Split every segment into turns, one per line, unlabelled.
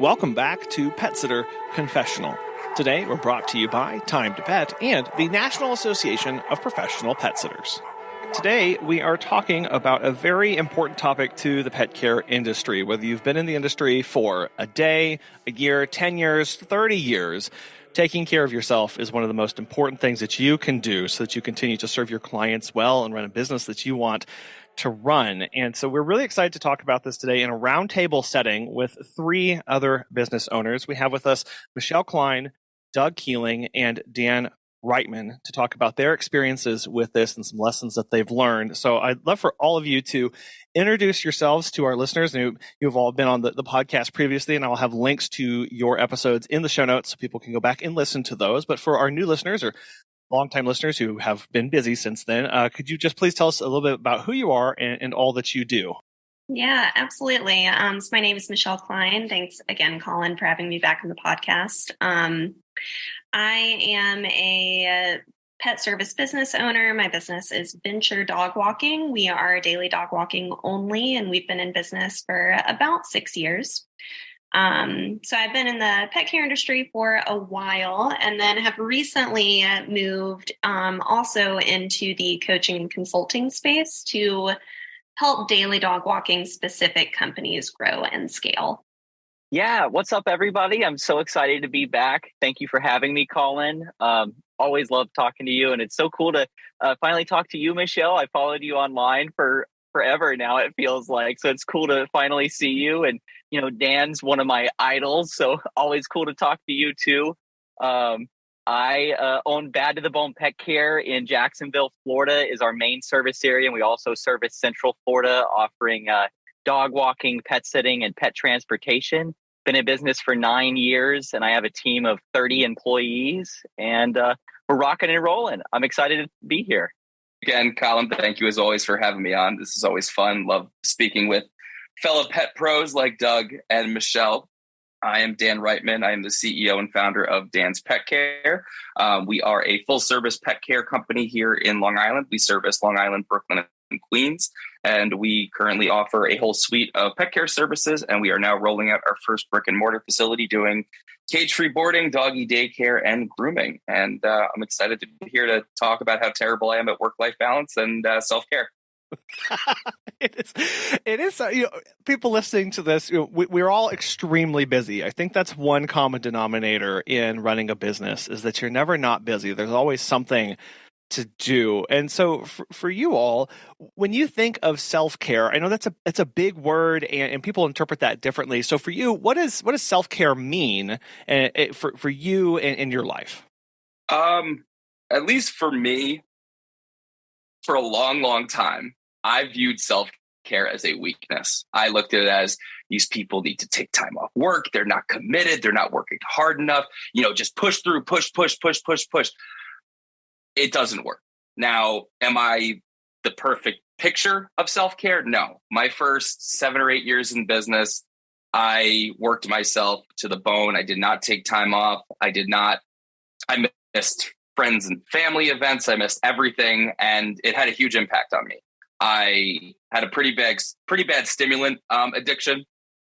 Welcome back to Pet Sitter Confessional. Today, we're brought to you by Time to Pet and the National Association of Professional Pet Sitters. Today, we are talking about a very important topic to the pet care industry. Whether you've been in the industry for a day, a year, 10 years, 30 years, taking care of yourself is one of the most important things that you can do so that you continue to serve your clients well and run a business that you want to run. And so we're really excited to talk about this today in a roundtable setting with three other business owners. We have with us Michelle Kline, Doug Keeling, and Dan Reitman to talk about their experiences with this and some lessons that they've learned. So I'd love for all of you to introduce yourselves to our listeners. You've all been on the podcast previously, and I'll have links to your episodes in the show notes so people can go back and listen to those. But for our new listeners or longtime listeners who have been busy since then, could you just please tell us a little bit about who you are and all that you do?
Yeah, absolutely. So my name is Michelle Kline. Thanks again, Colin, for having me back on the podcast. I am a pet service business owner. My business is Venture Dog Walking. We are daily dog walking only, and we've been in business for about 6 years. So I've been in the pet care industry for a while and then have recently moved also into the coaching and consulting space to help daily dog walking specific companies grow and scale.
Yeah, what's up, everybody? I'm so excited to be back. Thank you for having me, Colin. Always love talking to you, and it's so cool to finally talk to you, Michelle. I followed you online for forever now, it feels like. So it's cool to finally see you. And, you know, Dan's one of my idols, so always cool to talk to you, too. I own Bad to the Bone Pet Care in Jacksonville, Florida is our main service area. And we also service Central Florida, offering dog walking, pet sitting, and pet transportation. Been in business for 9 years, and I have a team of 30 employees, and we're rocking and rolling. I'm excited to be here.
Again, Colin, thank you as always for having me on. This is always fun. Love speaking with fellow pet pros like Doug and Michelle. I am Dan Reitman. I am the CEO and founder of Dan's Pet Care. We are a full-service pet care company here in Long Island. We service Long Island, Brooklyn, and Queens, and we currently offer a whole suite of pet care services, and we are now rolling out our first brick-and-mortar facility doing cage-free boarding, doggy daycare, and grooming. And I'm excited to be here to talk about how terrible I am at work-life balance and self-care.
It is. People listening to this, we're all extremely busy. I think that's one common denominator in running a business is that you're never not busy. There's always something to do. And so for you all, when you think of self-care, I know that's a big word and people interpret that differently. So for you, what does self-care mean for you and in your life?
At least for me, for a long, long time, I viewed self-care as a weakness. I looked at it as these people need to take time off work. They're not committed. They're not working hard enough. Just push through, push. It doesn't work. Now, am I the perfect picture of self-care? No. My first 7 or 8 years in business, I worked myself to the bone. I did not take time off. I missed friends and family events. I missed everything. And it had a huge impact on me. I had a pretty bad stimulant addiction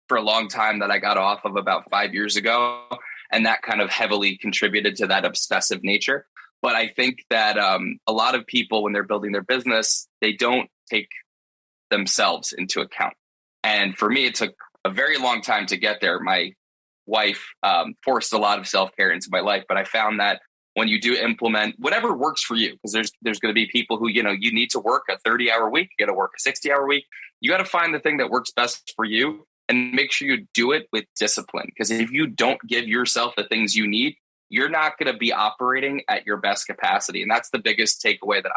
for a long time that I got off of about 5 years ago. And that kind of heavily contributed to that obsessive nature. But I think that a lot of people, when they're building their business, they don't take themselves into account. And for me, it took a very long time to get there. My wife forced a lot of self-care into my life. But I found that when you do implement whatever works for you, because there's going to be people who, you need to work a 30-hour week, you got to work a 60-hour week. You got to find the thing that works best for you and make sure you do it with discipline. Because if you don't give yourself the things you need, you're not going to be operating at your best capacity. And that's the biggest takeaway that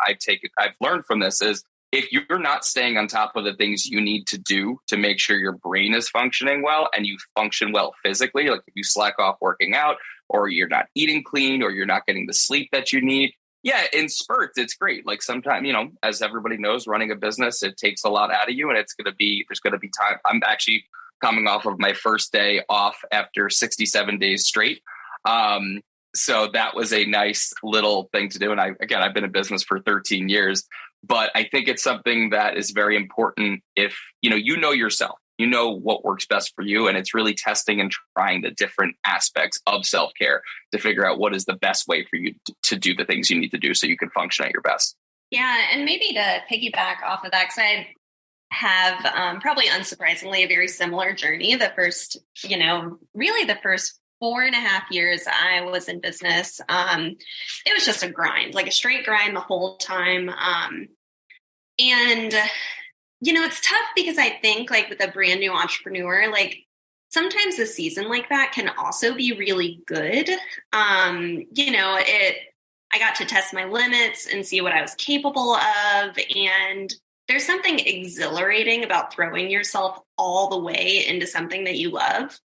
I've learned from this is if you're not staying on top of the things you need to do to make sure your brain is functioning well and you function well physically, like if you slack off working out or you're not eating clean or you're not getting the sleep that you need. Yeah, in spurts, it's great. Like sometimes, as everybody knows, running a business, it takes a lot out of you and there's going to be time. I'm actually coming off of my first day off after 67 days straight. So that was a nice little thing to do. And I've been in business for 13 years, but I think it's something that is very important if, you know yourself. you know what works best for you. And it's really testing and trying the different aspects of self-care to figure out what is the best way for you to do the things you need to do so you can function at your best.
Yeah. And maybe to piggyback off of that, because I have probably unsurprisingly a very similar journey. The first, really the first 4.5 years I was in business, it was just a grind, like a straight grind the whole time. And it's tough because I think like with a brand new entrepreneur, like sometimes a season like that can also be really good. I got to test my limits and see what I was capable of. And there's something exhilarating about throwing yourself all the way into something that you love.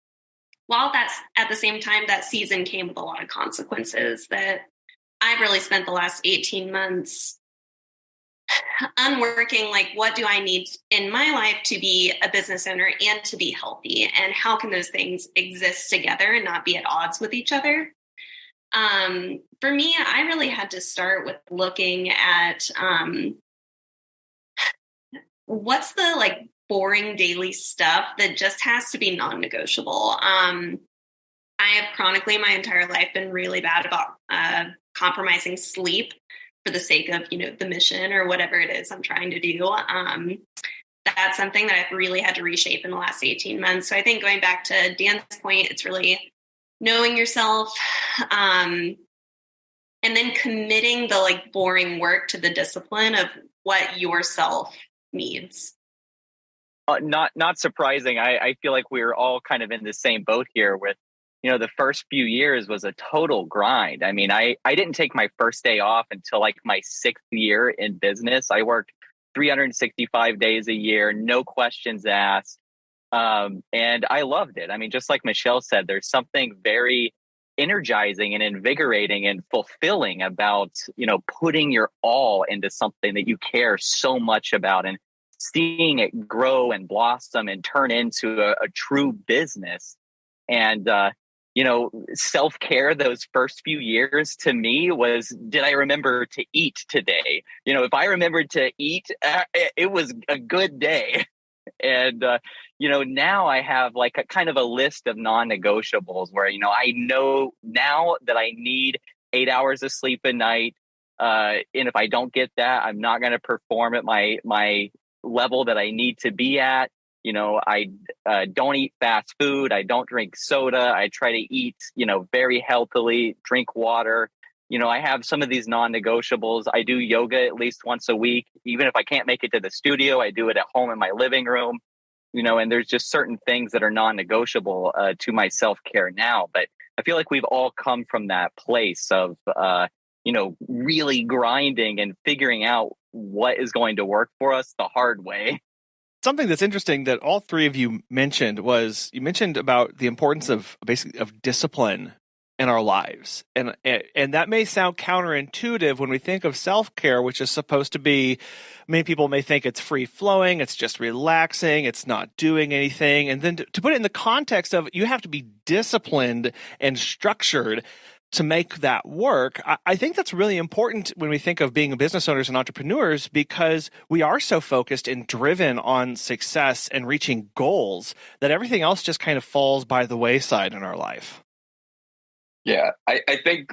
While that's at the same time, that season came with a lot of consequences that I've really spent the last 18 months unworking, like, what do I need in my life to be a business owner and to be healthy? And how can those things exist together and not be at odds with each other? For me, I really had to start with looking at what's the like boring daily stuff that just has to be non-negotiable. I have chronically my entire life been really bad about compromising sleep for the sake of, the mission or whatever it is I'm trying to do. That's something that I've really had to reshape in the last 18 months. So I think going back to Dan's point, it's really knowing yourself, and then committing the like boring work to the discipline of what yourself needs.
Not surprising. I feel like we're all kind of in the same boat here with, the first few years was a total grind. I mean, I didn't take my first day off until like my 6th year in business. I worked 365 days a year, no questions asked. And I loved it. I mean, just like Michelle said, there's something very energizing and invigorating and fulfilling about, putting your all into something that you care so much about and seeing it grow and blossom and turn into a true business. And, self-care those first few years to me was, did I remember to eat today? If I remembered to eat, it was a good day. And, now I have like a kind of a list of non-negotiables where, I know now that I need 8 hours of sleep a night. And if I don't get that, I'm not going to perform at my level that I need to be at. I don't eat fast food. I don't drink soda. I try to eat, very healthily, drink water. I have some of these non-negotiables. I do yoga at least once a week. Even if I can't make it to the studio, I do it at home in my living room, and there's just certain things that are non-negotiable to my self-care now. But I feel like we've all come from that place of, really grinding and figuring out what is going to work for us the hard way.
Something that's interesting that all three of you mentioned was you mentioned about the importance of discipline in our lives. And that may sound counterintuitive when we think of self-care, which is supposed to be, many people may think it's free flowing, it's just relaxing, it's not doing anything. And then to put it in the context of you have to be disciplined and structured to make that work. I think that's really important when we think of being business owners and entrepreneurs, because we are so focused and driven on success and reaching goals that everything else just kind of falls by the wayside in our life.
Yeah, I think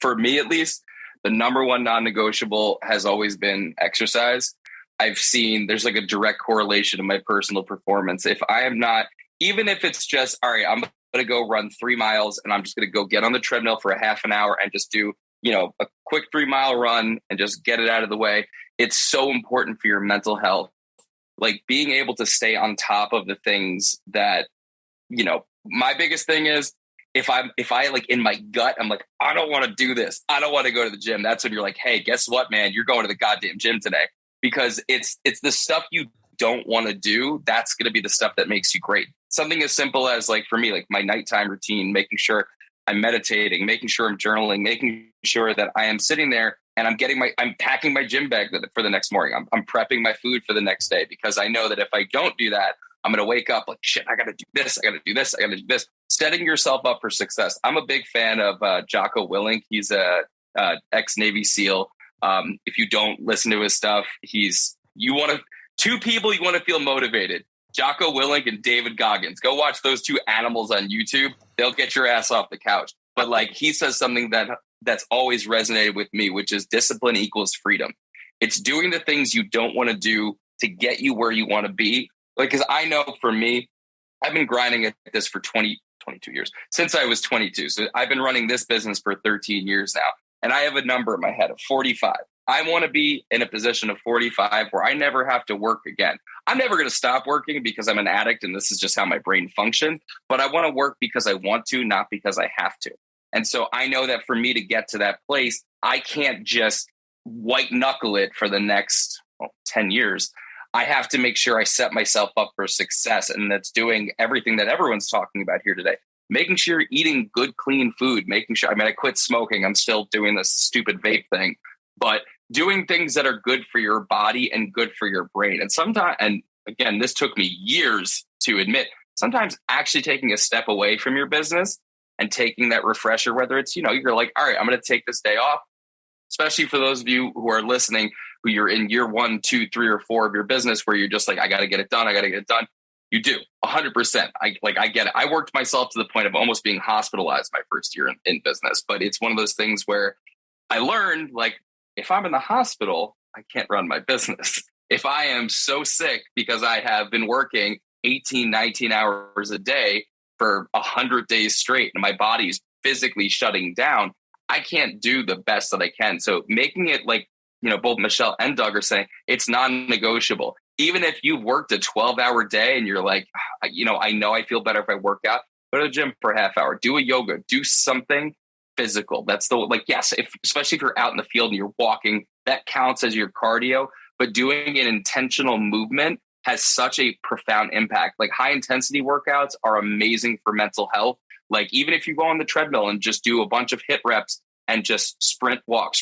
for me at least, the number one non-negotiable has always been exercise. I've seen there's like a direct correlation to my personal performance. If I am not, even if it's just, all right, I'm going to go run 3 miles and I'm just going to go get on the treadmill for a half an hour and just do, a quick 3-mile run and just get it out of the way. It's so important for your mental health. Like being able to stay on top of the things that, my biggest thing is if I like in my gut, I'm like, I don't want to do this. I don't want to go to the gym. That's when you're like, hey, guess what, man? You're going to the goddamn gym today, because it's the stuff you don't want to do. That's going to be the stuff that makes you great. Something as simple as like for me, like my nighttime routine, making sure I'm meditating, making sure I'm journaling, making sure that I am sitting there and I'm packing my gym bag for the next morning. I'm prepping my food for the next day, because I know that if I don't do that, I'm going to wake up like, shit, I got to do this. I got to do this. I got to do this. Setting yourself up for success. I'm a big fan of Jocko Willink. He's a ex-Navy SEAL. If you don't listen to his stuff, two people you want to feel motivated. Jocko Willink and David Goggins. Go watch those two animals on YouTube. They'll get your ass off the couch. But like he says something that's always resonated with me, which is discipline equals freedom. It's doing the things you don't want to do to get you where you want to be. Like, because I know for me, I've been grinding at this for 22 years, since I was 22. So I've been running this business for 13 years now. And I have a number in my head of 45. I want to be in a position of 45 where I never have to work again. I'm never going to stop working because I'm an addict and this is just how my brain functions. But I want to work because I want to, not because I have to. And so I know that for me to get to that place, I can't just white knuckle it for the next 10 years. I have to make sure I set myself up for success. And that's doing everything that everyone's talking about here today. Making sure you're eating good, clean food, making sure, I quit smoking. I'm still doing this stupid vape thing, but doing things that are good for your body and good for your brain. And sometimes, and again, this took me years to admit, sometimes actually taking a step away from your business and taking that refresher, whether it's, you're like, all right, I'm going to take this day off, especially for those of you who are listening, who you're in year 1, 2, 3, or 4 of your business, where you're just like, I got to get it done. You do 100%. I get it. I worked myself to the point of almost being hospitalized my first year in business, but it's one of those things where I learned, like, if I'm in the hospital, I can't run my business. If I am so sick because I have been working 18, 19 hours a day for 100 days straight and my body's physically shutting down, I can't do the best that I can. So making it like, both Michelle and Doug are saying, it's non-negotiable. Even if you've worked a 12-hour day and you're like, I know I feel better if I work out, go to the gym for a half hour, do a yoga, do something physical. That's yes, especially if you're out in the field and you're walking, that counts as your cardio, but doing an intentional movement has such a profound impact. Like high intensity workouts are amazing for mental health. Like even if you go on the treadmill and just do a bunch of hit reps and just sprint, walk,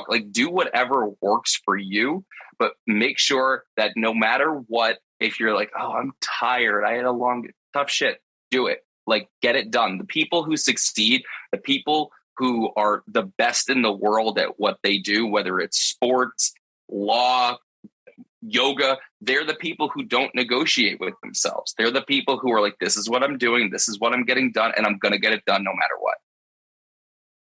like do whatever works for you, but make sure that no matter what, if you're like, oh, I'm tired, I had a long, tough shit, do it. Like get it done. The people who succeed, the people who are the best in the world at what they do, whether it's sports, law, yoga, they're the people who don't negotiate with themselves. They're the people who are like, this is what I'm doing, this is what I'm getting done, and I'm going to get it done no matter what.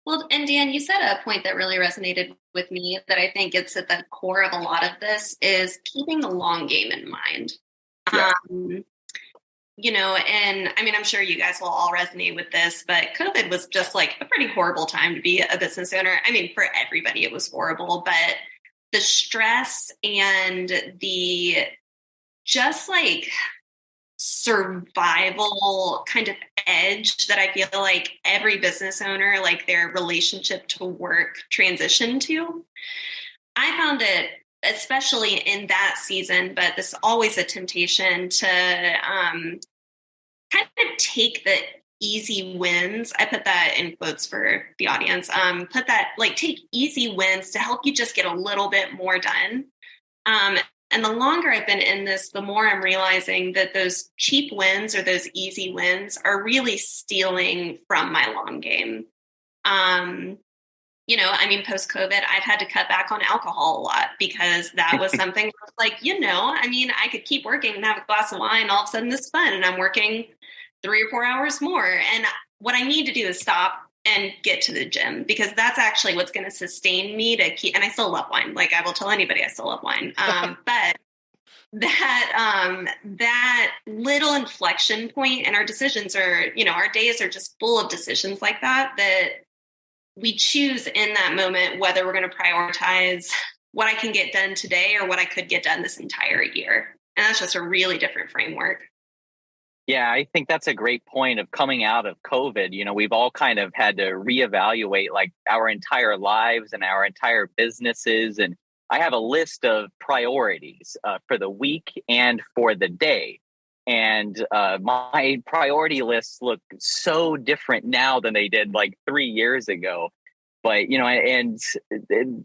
Well, and Dan, you said a point that really resonated with me that I think it's at the core of a lot of this is keeping the long game in mind. Yeah. And I'm sure you guys will all resonate with this, but COVID was just like a pretty horrible time to be a business owner. For everybody, it was horrible, but the stress and the just like survival kind of edge that I feel like every business owner, like their relationship to work transitioned to. I found it, especially in that season, but this is always a temptation to kind of take the easy wins. I put that in quotes for the audience. Take easy wins to help you just get a little bit more done. And the longer I've been in this, the more I'm realizing that those cheap wins or those easy wins are really stealing from my long game. Post-COVID, I've had to cut back on alcohol a lot because that was something like, I could keep working and have a glass of wine. All of a sudden this is fun and I'm working 3 or 4 hours more. And what I need to do is stop and get to the gym because that's actually what's going to sustain me to keep. And I still love wine. Like I will tell anybody I still love wine. But that little inflection point and our decisions are, our days are just full of decisions like that we choose in that moment, whether we're going to prioritize what I can get done today or what I could get done this entire year. And that's just a really different framework.
Yeah, I think that's a great point of coming out of COVID. We've all kind of had to reevaluate like our entire lives and our entire businesses. And I have a list of priorities for the week and for the day. And my priority lists look so different now than they did like 3 years ago. But, and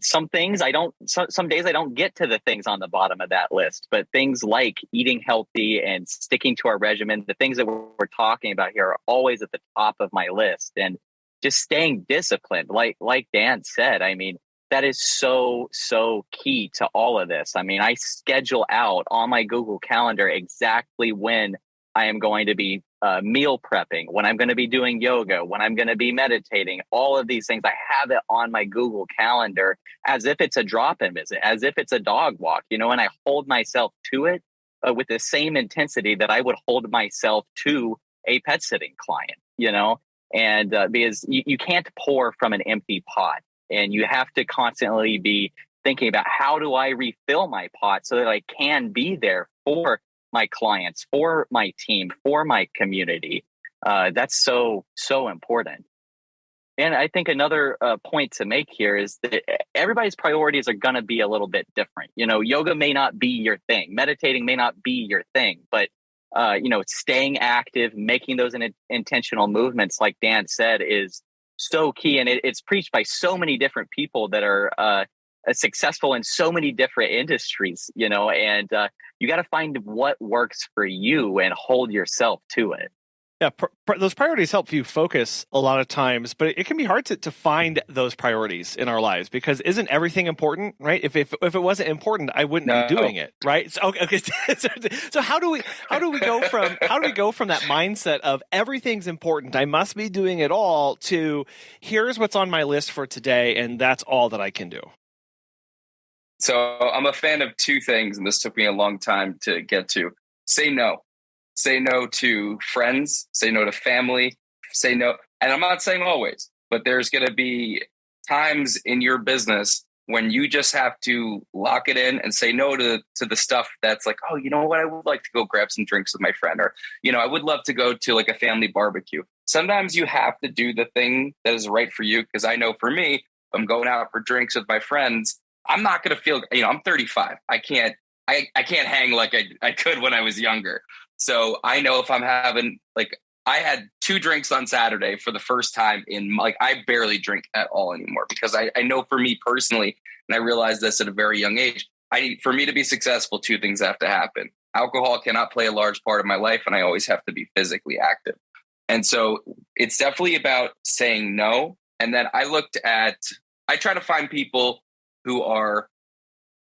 some things some days I don't get to the things on the bottom of that list, but things like eating healthy and sticking to our regimen, the things that we're talking about here are always at the top of my list. And just staying disciplined, like Dan said, that is so, so key to all of this. I mean, I schedule out on my Google Calendar exactly when I am going to be meal prepping, when I'm going to be doing yoga, when I'm going to be meditating, all of these things. I have it on my Google Calendar as if it's a drop-in visit, as if it's a dog walk, and I hold myself to it with the same intensity that I would hold myself to a pet sitting client, and because you can't pour from an empty pot, and you have to constantly be thinking about how do I refill my pot so that I can be there for my clients, for my team, for my community. That's so, so important. And I think another point to make here is that everybody's priorities are going to be a little bit different. Yoga may not be your thing. Meditating may not be your thing, but staying active, making those intentional movements, like Dan said, is so key. And it's preached by so many different people that are successful in so many different industries, and you got to find what works for you and hold yourself to it.
Yeah, those priorities help you focus a lot of times, but it can be hard to find those priorities in our lives, because isn't everything important, right? If it wasn't important, I wouldn't be doing it, right? So, okay. So how do we go from that mindset of everything's important, I must be doing it all, to here's what's on my list for today, and that's all that I can do?
So I'm a fan of two things, and this took me a long time to get to. Say no. Say no to friends, say no to family, say no. And I'm not saying always, but there's going to be times in your business when you just have to lock it in and say no to the stuff that's like, oh, you know what? I would like to go grab some drinks with my friend, or, I would love to go to like a family barbecue. Sometimes you have to do the thing that is right for you. Because I know for me, if I'm going out for drinks with my friends, I'm not going to feel, I'm 35. I can't hang like I could when I was younger. So I know if I'm having, I had 2 drinks on Saturday for the first time I barely drink at all anymore, because I know for me personally, and I realized this at a very young age, for me to be successful, 2 things have to happen. Alcohol cannot play a large part of my life, and I always have to be physically active. And so it's definitely about saying no. And then I try to find people who are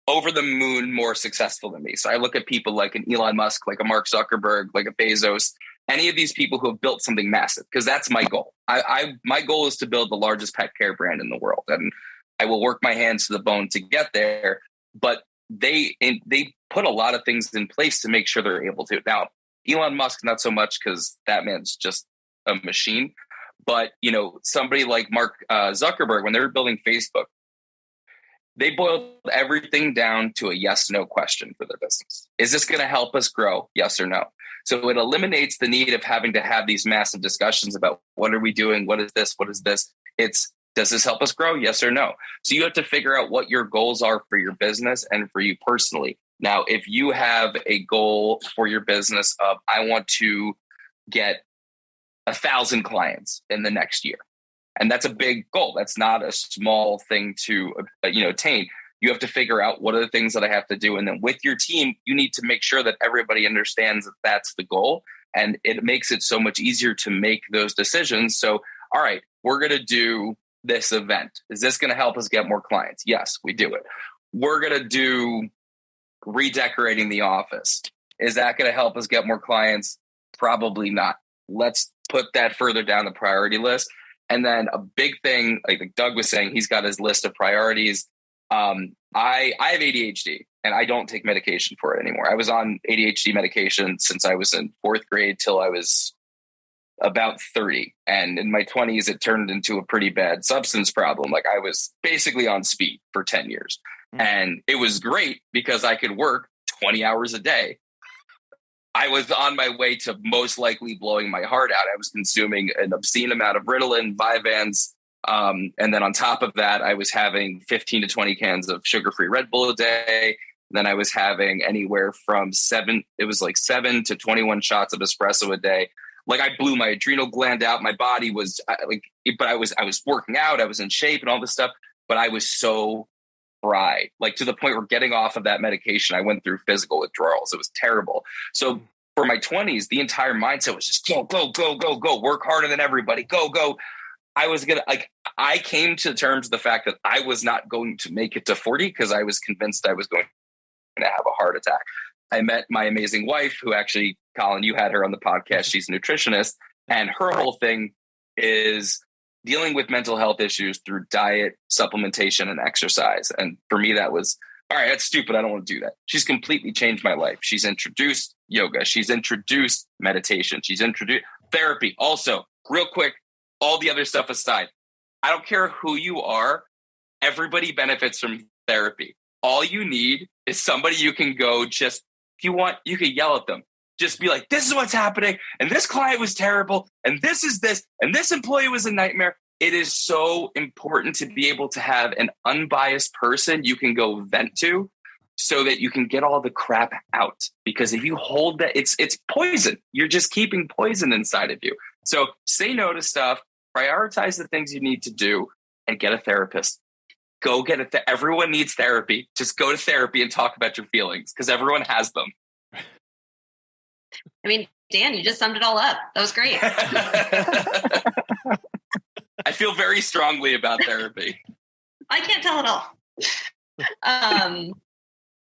over the moon more successful than me. So I look at people like an Elon Musk, like a Mark Zuckerberg, like a Bezos, any of these people who have built something massive, because that's my goal. My goal is to build the largest pet care brand in the world, and I will work my hands to the bone to get there. But they put a lot of things in place to make sure they're able to. Now, Elon Musk, not so much, because that man's just a machine. But somebody like Mark Zuckerberg, when they were building Facebook, they boiled everything down to a yes/no question for their business. Is this going to help us grow? Yes or no? So it eliminates the need of having to have these massive discussions about what are we doing? What is this? What is this? It's, does this help us grow? Yes or no? So you have to figure out what your goals are for your business and for you personally. Now, if you have a goal for your business of, I want to get 1,000 clients in the next year, and that's a big goal. That's not a small thing to attain. You have to figure out what are the things that I have to do. And then with your team, you need to make sure that everybody understands that that's the goal. And it makes it so much easier to make those decisions. So, all right, we're going to do this event. Is this going to help us get more clients? Yes, we do it. We're going to do redecorating the office. Is that going to help us get more clients? Probably not. Let's put that further down the priority list. And then a big thing, like Doug was saying, he's got his list of priorities. I have ADHD, and I don't take medication for it anymore. I was on ADHD medication since I was in 4th grade till I was about 30. And in my 20s, it turned into a pretty bad substance problem. Like I was basically on speed for 10 years. And it was great because I could work 20 hours a day. I was on my way to most likely blowing my heart out. I was consuming an obscene amount of Ritalin, Vyvanse. And then on top of that, I was having 15 to 20 cans of sugar-free Red Bull a day. Then I was having anywhere from 7 to 21 shots of espresso a day. Like I blew my adrenal gland out. My body was but I was working out. I was in shape and all this stuff, but I was so fried, like to the point where getting off of that medication, I went through physical withdrawals. It was terrible. So for my 20s, the entire mindset was just go, go, go, go, go, work harder than everybody, go, go. I I came to terms with the fact that I was not going to make it to 40 because I was convinced I was going to have a heart attack. I met my amazing wife, who actually, Colin, you had her on the podcast. She's a nutritionist, and her whole thing is dealing with mental health issues through diet, supplementation, and exercise. And for me, that was, all right, that's stupid. I don't want to do that. She's completely changed my life. She's introduced yoga. She's introduced meditation. She's introduced therapy. Also, real quick, all the other stuff aside, I don't care who you are. Everybody benefits from therapy. All you need is somebody you can go just, if you want, you can yell at them. Just be like, this is what's happening. And this client was terrible. And this is this. And this employee was a nightmare. It is so important to be able to have an unbiased person you can go vent to so that you can get all the crap out. Because if you hold that, it's poison. You're just keeping poison inside of you. So say no to stuff, prioritize the things you need to do, and get a therapist. Go get it. Everyone needs therapy. Just go to therapy and talk about your feelings because everyone has them.
I mean, Dan, you just summed it all up. That was great.
I feel very strongly about therapy.
I can't tell at all.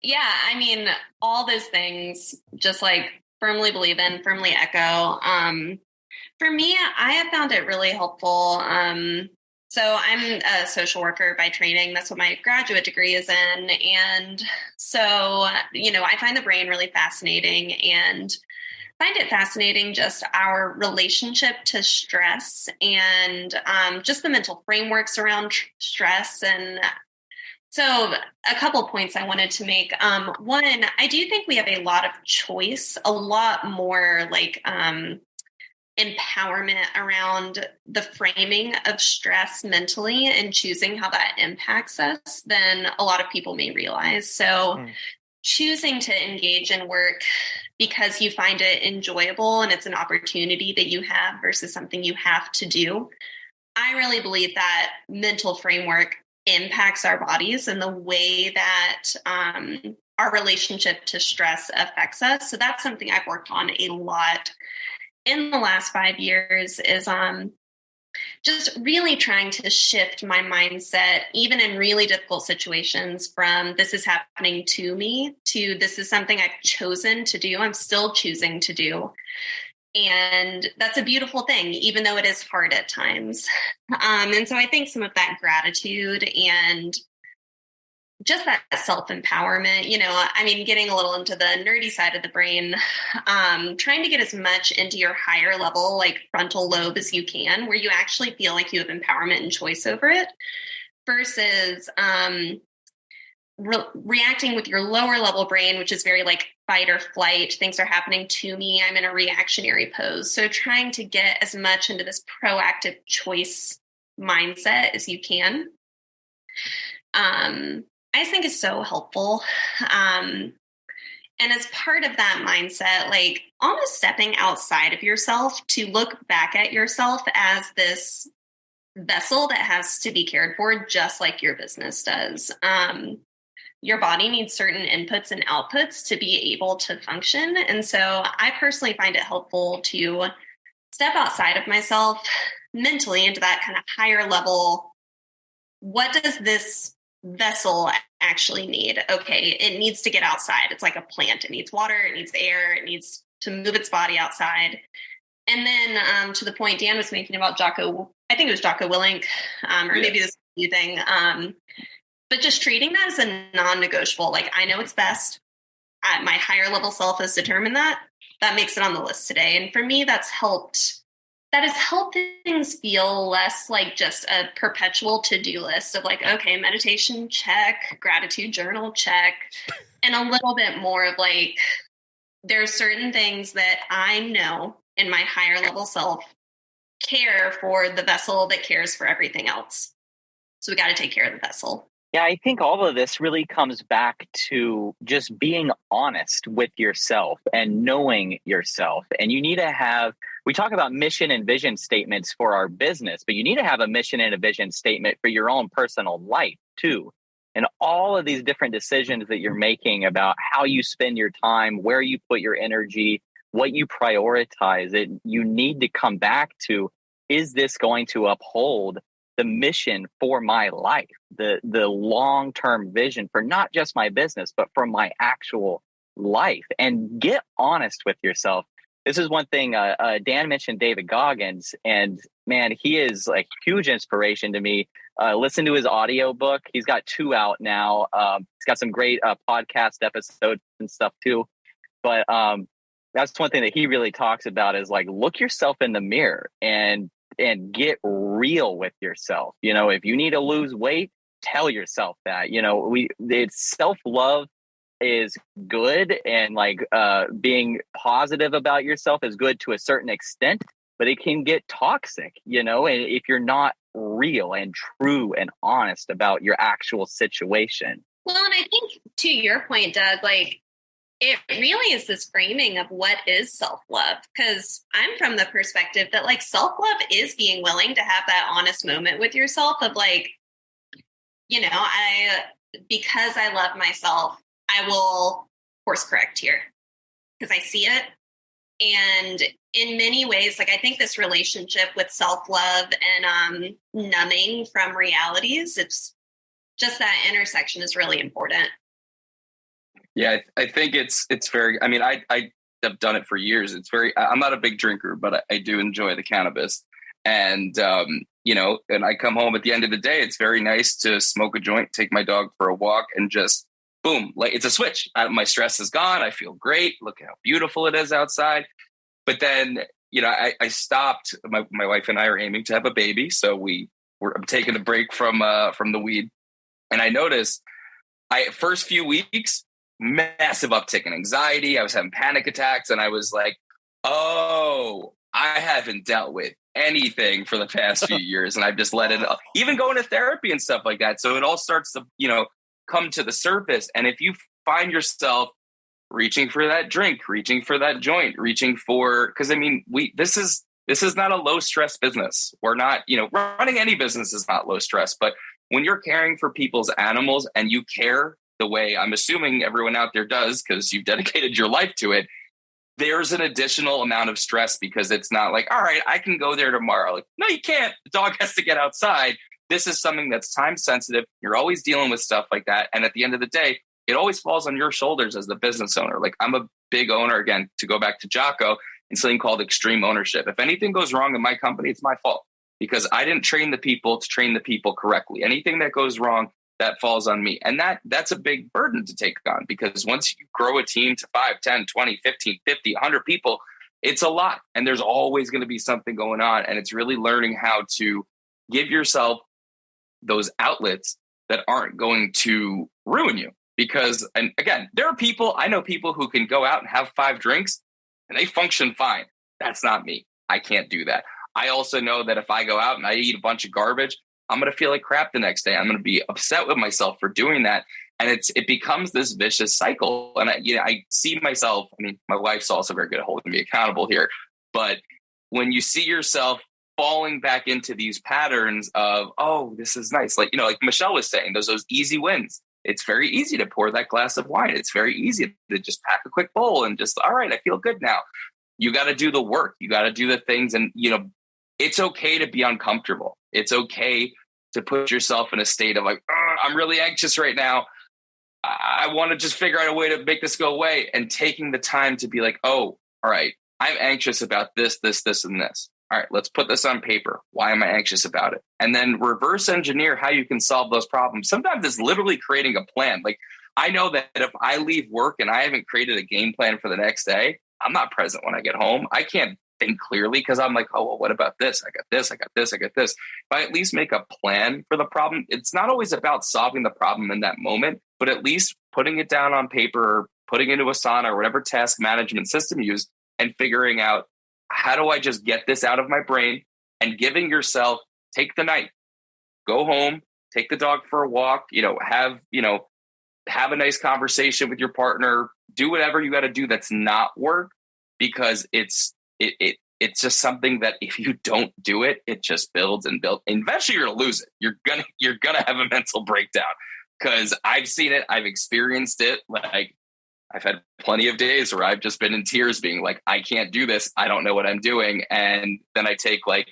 Yeah, I mean, all those things, just like firmly believe in, firmly echo. For me, I have found it really helpful. So I'm a social worker by training. That's what my graduate degree is in. And so, I find the brain really fascinating and find it fascinating just our relationship to stress and just the mental frameworks around stress. And so a couple of points I wanted to make. One, I do think we have a lot of choice, a lot more like empowerment around the framing of stress mentally and choosing how that impacts us than a lot of people may realize. So choosing to engage in work because you find it enjoyable and it's an opportunity that you have versus something you have to do. I really believe that mental framework impacts our bodies and the way that our relationship to stress affects us. So that's something I've worked on a lot in the last 5 years is just really trying to shift my mindset, even in really difficult situations, from this is happening to me to this is something I've chosen to do. I'm still choosing to do. And that's a beautiful thing, even though it is hard at times. And so I think some of that gratitude and just that self-empowerment, getting a little into the nerdy side of the brain, trying to get as much into your higher level, like frontal lobe as you can, where you actually feel like you have empowerment and choice over it versus reacting with your lower level brain, which is very like fight or flight. Things are happening to me. I'm in a reactionary pose. So trying to get as much into this proactive choice mindset as you can. I just think is so helpful. And as part of that mindset, like almost stepping outside of yourself to look back at yourself as this vessel that has to be cared for, just like your business does. Your body needs certain inputs and outputs to be able to function. And so I personally find it helpful to step outside of myself mentally into that kind of higher level. What does this vessel actually need? Okay, it needs to get outside. It's like a plant. It needs water, it needs air, it needs to move its body outside. And then to the point Dan was making about Jocko, I think it was Jocko Willink, or maybe this thing, but just treating that as a non-negotiable. Like, I know it's best. My higher level self has determined that. That makes it on the list today. And for me, that has helped things feel less like just a perpetual to-do list of like, okay, meditation, check, gratitude journal, check, and a little bit more of like, there's certain things that I know in my higher level self care for the vessel that cares for everything else. So we got to take care of the vessel.
Yeah, I think all of this really comes back to just being honest with yourself and knowing yourself. And you need to have, we talk about mission and vision statements for our business, but you need to have a mission and a vision statement for your own personal life too. And all of these different decisions that you're making about how you spend your time, where you put your energy, what you prioritize, you need to come back to, is this going to uphold the mission for my life, the long-term vision for not just my business, but for my actual life, and get honest with yourself. This is one thing. Dan mentioned David Goggins, and man, he is like huge inspiration to me. Listen to his audiobook. He's got 2 out now. He's got some great podcast episodes and stuff too. But that's one thing that he really talks about is like, look yourself in the mirror and get real with yourself. You know, if you need to lose weight, tell yourself that. You know, it's self-love is good, and like being positive about yourself is good to a certain extent, but it can get toxic, you know, and if you're not real and true and honest about your actual situation.
Well, and I think to your point, Doug, like it really is this framing of what is self-love, because I'm from the perspective that like self-love is being willing to have that honest moment with yourself of like, you know, because I love myself, I will course correct here because I see it. And in many ways, like I think this relationship with self-love and numbing from realities, it's just that intersection is really important.
Yeah, I think it's very, I mean, I have done it for years. It's very, I'm not a big drinker, but I do enjoy the cannabis. And, you know, and I come home at the end of the day, it's very nice to smoke a joint, take my dog for a walk, and just boom, like it's a switch. My stress is gone. I feel great. Look how beautiful it is outside. But then, you know, I stopped. My wife and I are aiming to have a baby, so I'm taking a break from the weed. And I noticed, first few weeks, massive uptick in anxiety. I was having panic attacks, and I was like, "Oh, I haven't dealt with anything for the past few years," and I've just let it. Even going to therapy and stuff like that. So it all starts to, you know, come to the surface. And if you find yourself reaching for that drink, reaching for that joint, reaching for, because I mean, this is not a low stress business. We're not, you know, running any business is not low stress, but when you're caring for people's animals and you care the way I'm assuming everyone out there does, because you've dedicated your life to it, there's an additional amount of stress, because it's not like, all right, I can go there tomorrow. Like, no, you can't. The dog has to get outside. This is something that's time sensitive. You're always dealing with stuff like that. And at the end of the day, it always falls on your shoulders as the business owner. Like I'm a big owner, again, to go back to Jocko, in something called extreme ownership. If anything goes wrong in my company, it's my fault, because I didn't train the people to train the people correctly. Anything that goes wrong, that falls on me. And that's a big burden to take on, because once you grow a team to 5, 10, 20, 15, 50, 100 people, it's a lot. And there's always going to be something going on. And it's really learning how to give yourself those outlets that aren't going to ruin you. Because, and again, I know people who can go out and have 5 drinks and they function fine. That's not me. I can't do that. I also know that if I go out and I eat a bunch of garbage, I'm going to feel like crap the next day. I'm going to be upset with myself for doing that. And it becomes this vicious cycle. And I see myself, I mean, my wife's also very good at holding me accountable here. But when you see yourself falling back into these patterns of, oh, this is nice. Like, you know, like Michelle was saying, those easy wins. It's very easy to pour that glass of wine. It's very easy to just pack a quick bowl and just, all right, I feel good now. You got to do the work. You got to do the things. And, you know, it's okay to be uncomfortable. It's okay to put yourself in a state of like, I'm really anxious right now. I want to just figure out a way to make this go away. And taking the time to be like, oh, all right, I'm anxious about this, this, this, and this. All right, let's put this on paper. Why am I anxious about it? And then reverse engineer how you can solve those problems. Sometimes it's literally creating a plan. Like I know that if I leave work and I haven't created a game plan for the next day, I'm not present when I get home. I can't think clearly because I'm like, oh, well, what about this? I got this, I got this, I got this. If I at least make a plan for the problem, it's not always about solving the problem in that moment, but at least putting it down on paper, or putting into Asana or whatever task management system you use, and figuring out, how do I just get this out of my brain? And giving yourself, take the night, go home, take the dog for a walk, have a nice conversation with your partner, do whatever you got to do that's not work, because it's just something that if you don't do it, it just builds and builds. And eventually you're going to lose it. You're gonna have a mental breakdown, because I've seen it. I've experienced it. Like I've had plenty of days where I've just been in tears being like, I can't do this. I don't know what I'm doing. And then I take like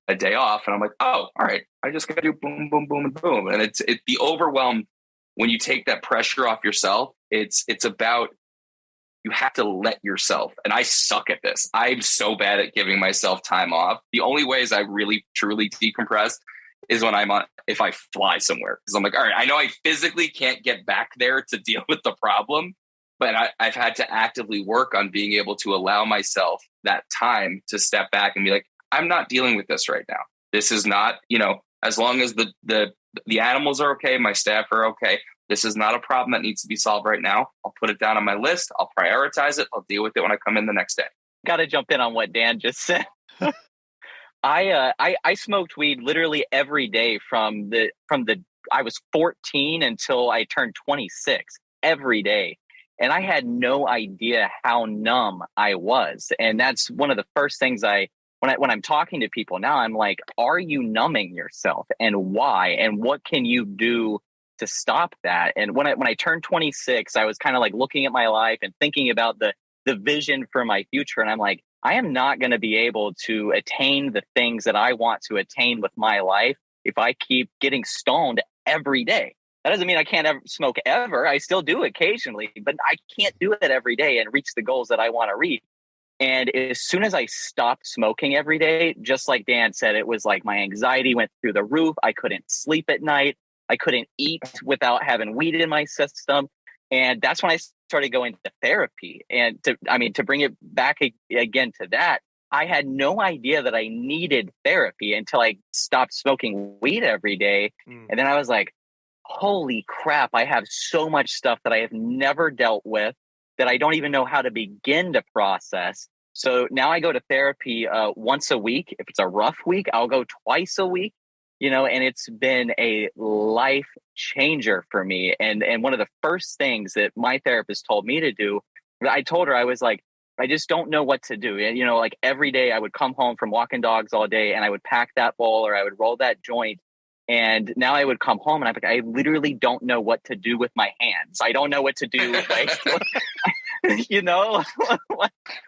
a day off, and I'm like, oh, all right, I just got to do boom, boom, boom, and boom. And it's the overwhelm when you take that pressure off yourself. It's about, you have to let yourself, and I suck at this. I'm so bad at giving myself time off. The only ways I really truly decompress is when if I fly somewhere, because I'm like, all right, I know I physically can't get back there to deal with the problem, but I've had to actively work on being able to allow myself that time to step back and be like, I'm not dealing with this right now. This is not, as long as the animals are okay, my staff are okay, this is not a problem that needs to be solved right now. I'll put it down on my list. I'll prioritize it. I'll deal with it when I come in the next day.
Got to jump in on what Dan just said. I smoked weed literally every day from I was 14 until I turned 26, every day. And I had no idea how numb I was. And that's one of the first things when I'm talking to people now, I'm like, are you numbing yourself, and why? And what can you do to stop that? And when I turned 26, I was kind of like looking at my life and thinking about the vision for my future. And I'm like, I am not going to be able to attain the things that I want to attain with my life if I keep getting stoned every day. That doesn't mean I can't ever smoke ever. I still do occasionally, but I can't do it every day and reach the goals that I want to reach. And as soon as I stopped smoking every day, just like Dan said, it was like my anxiety went through the roof. I couldn't sleep at night. I couldn't eat without having weed in my system. And that's when I started going to therapy. And to bring it back again to that, I had no idea that I needed therapy until I stopped smoking weed every day. And then I was like, holy crap, I have so much stuff that I have never dealt with that I don't even know how to begin to process. So now I go to therapy once a week. If it's a rough week, I'll go twice a week, and it's been a life changer for me. And one of the first things that my therapist told me to do, I told her, I was like, I just don't know what to do. Like every day I would come home from walking dogs all day and I would pack that bowl or I would roll that joint. And now I would come home and I'm like, I literally don't know what to do with my hands. I don't know what to do. Like,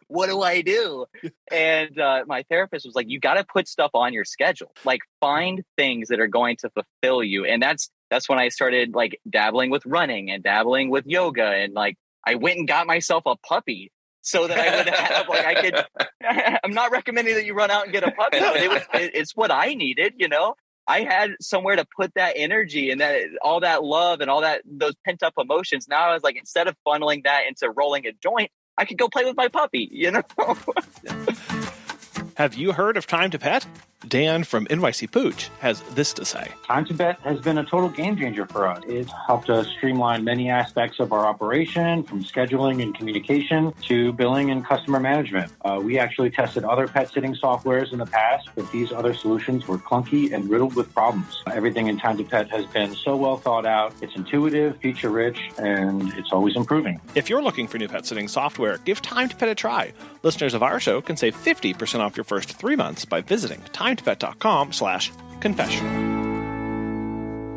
what do I do? And my therapist was like, you got to put stuff on your schedule. Like find things that are going to fulfill you. And that's when I started like dabbling with running and dabbling with yoga. And like, I went and got myself a puppy so that I would have, I'm not recommending that you run out and get a puppy, but it's what I needed, I had somewhere to put that energy and that all that love and all those pent up emotions. Now I was like, instead of funneling that into rolling a joint, I could go play with my puppy,
Have you heard of Time to Pet? Dan from NYC Pooch has this to say.
Time to Pet has been a total game changer for us. It's helped us streamline many aspects of our operation, from scheduling and communication to billing and customer management. We actually tested other pet sitting softwares in the past, but these other solutions were clunky and riddled with problems. Everything in Time to Pet has been so well thought out. It's intuitive, feature-rich, and it's always improving.
If you're looking for new pet sitting software, give Time to Pet a try. Listeners of our show can save 50% off your first 3 months by visiting timetopet.com/confessional.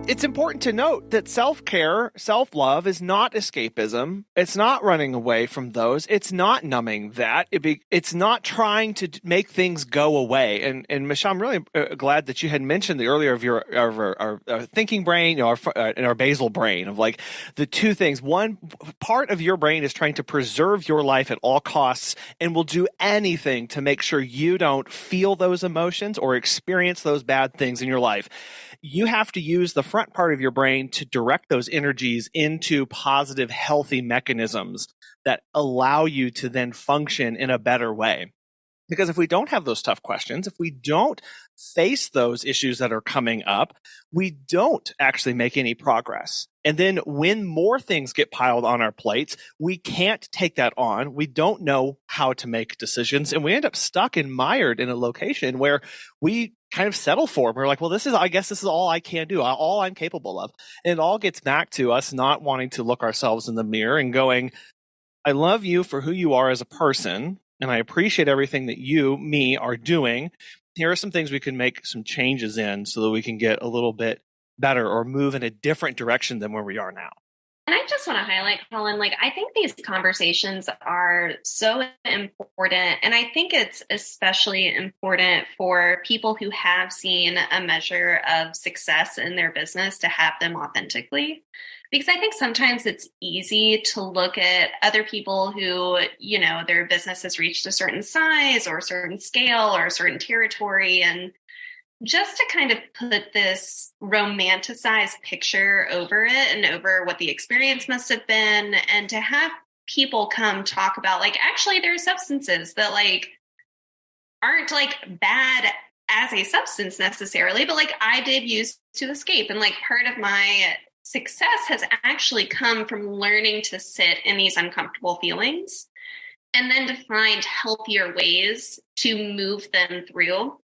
It's important to note that self-care, self-love is not escapism. It's not running away from those. It's not numbing that. It's not trying to make things go away. And Michelle, I'm really glad that you had mentioned the earlier of our thinking brain, and our basal brain, of like the two things. One part of your brain is trying to preserve your life at all costs and will do anything to make sure you don't feel those emotions or experience those bad things in your life. You have to use the front part of your brain to direct those energies into positive, healthy mechanisms that allow you to then function in a better way. Because if we don't have those tough questions, if we don't face those issues that are coming up, we don't actually make any progress. And then when more things get piled on our plates, we can't take that on. We don't know how to make decisions. And we end up stuck and mired in a location where we kind of settle for. We're like, well, I guess this is all I can do, all I'm capable of. And it all gets back to us not wanting to look ourselves in the mirror and going, I love you for who you are as a person. And I appreciate everything that me, are doing. Here are some things we can make some changes in so that we can get a little bit better or move in a different direction than where we are now.
I just want to highlight, Colin, like, I think these conversations are so important. And I think it's especially important for people who have seen a measure of success in their business to have them authentically. Because I think sometimes it's easy to look at other people who, you know, their business has reached a certain size or a certain scale or a certain territory, and just to kind of put this romanticized picture over it and over what the experience must have been, and to have people come talk about, like, actually there are substances that like aren't like bad as a substance necessarily, but like I did use to escape. And like part of my success has actually come from learning to sit in these uncomfortable feelings and then to find healthier ways to move them through.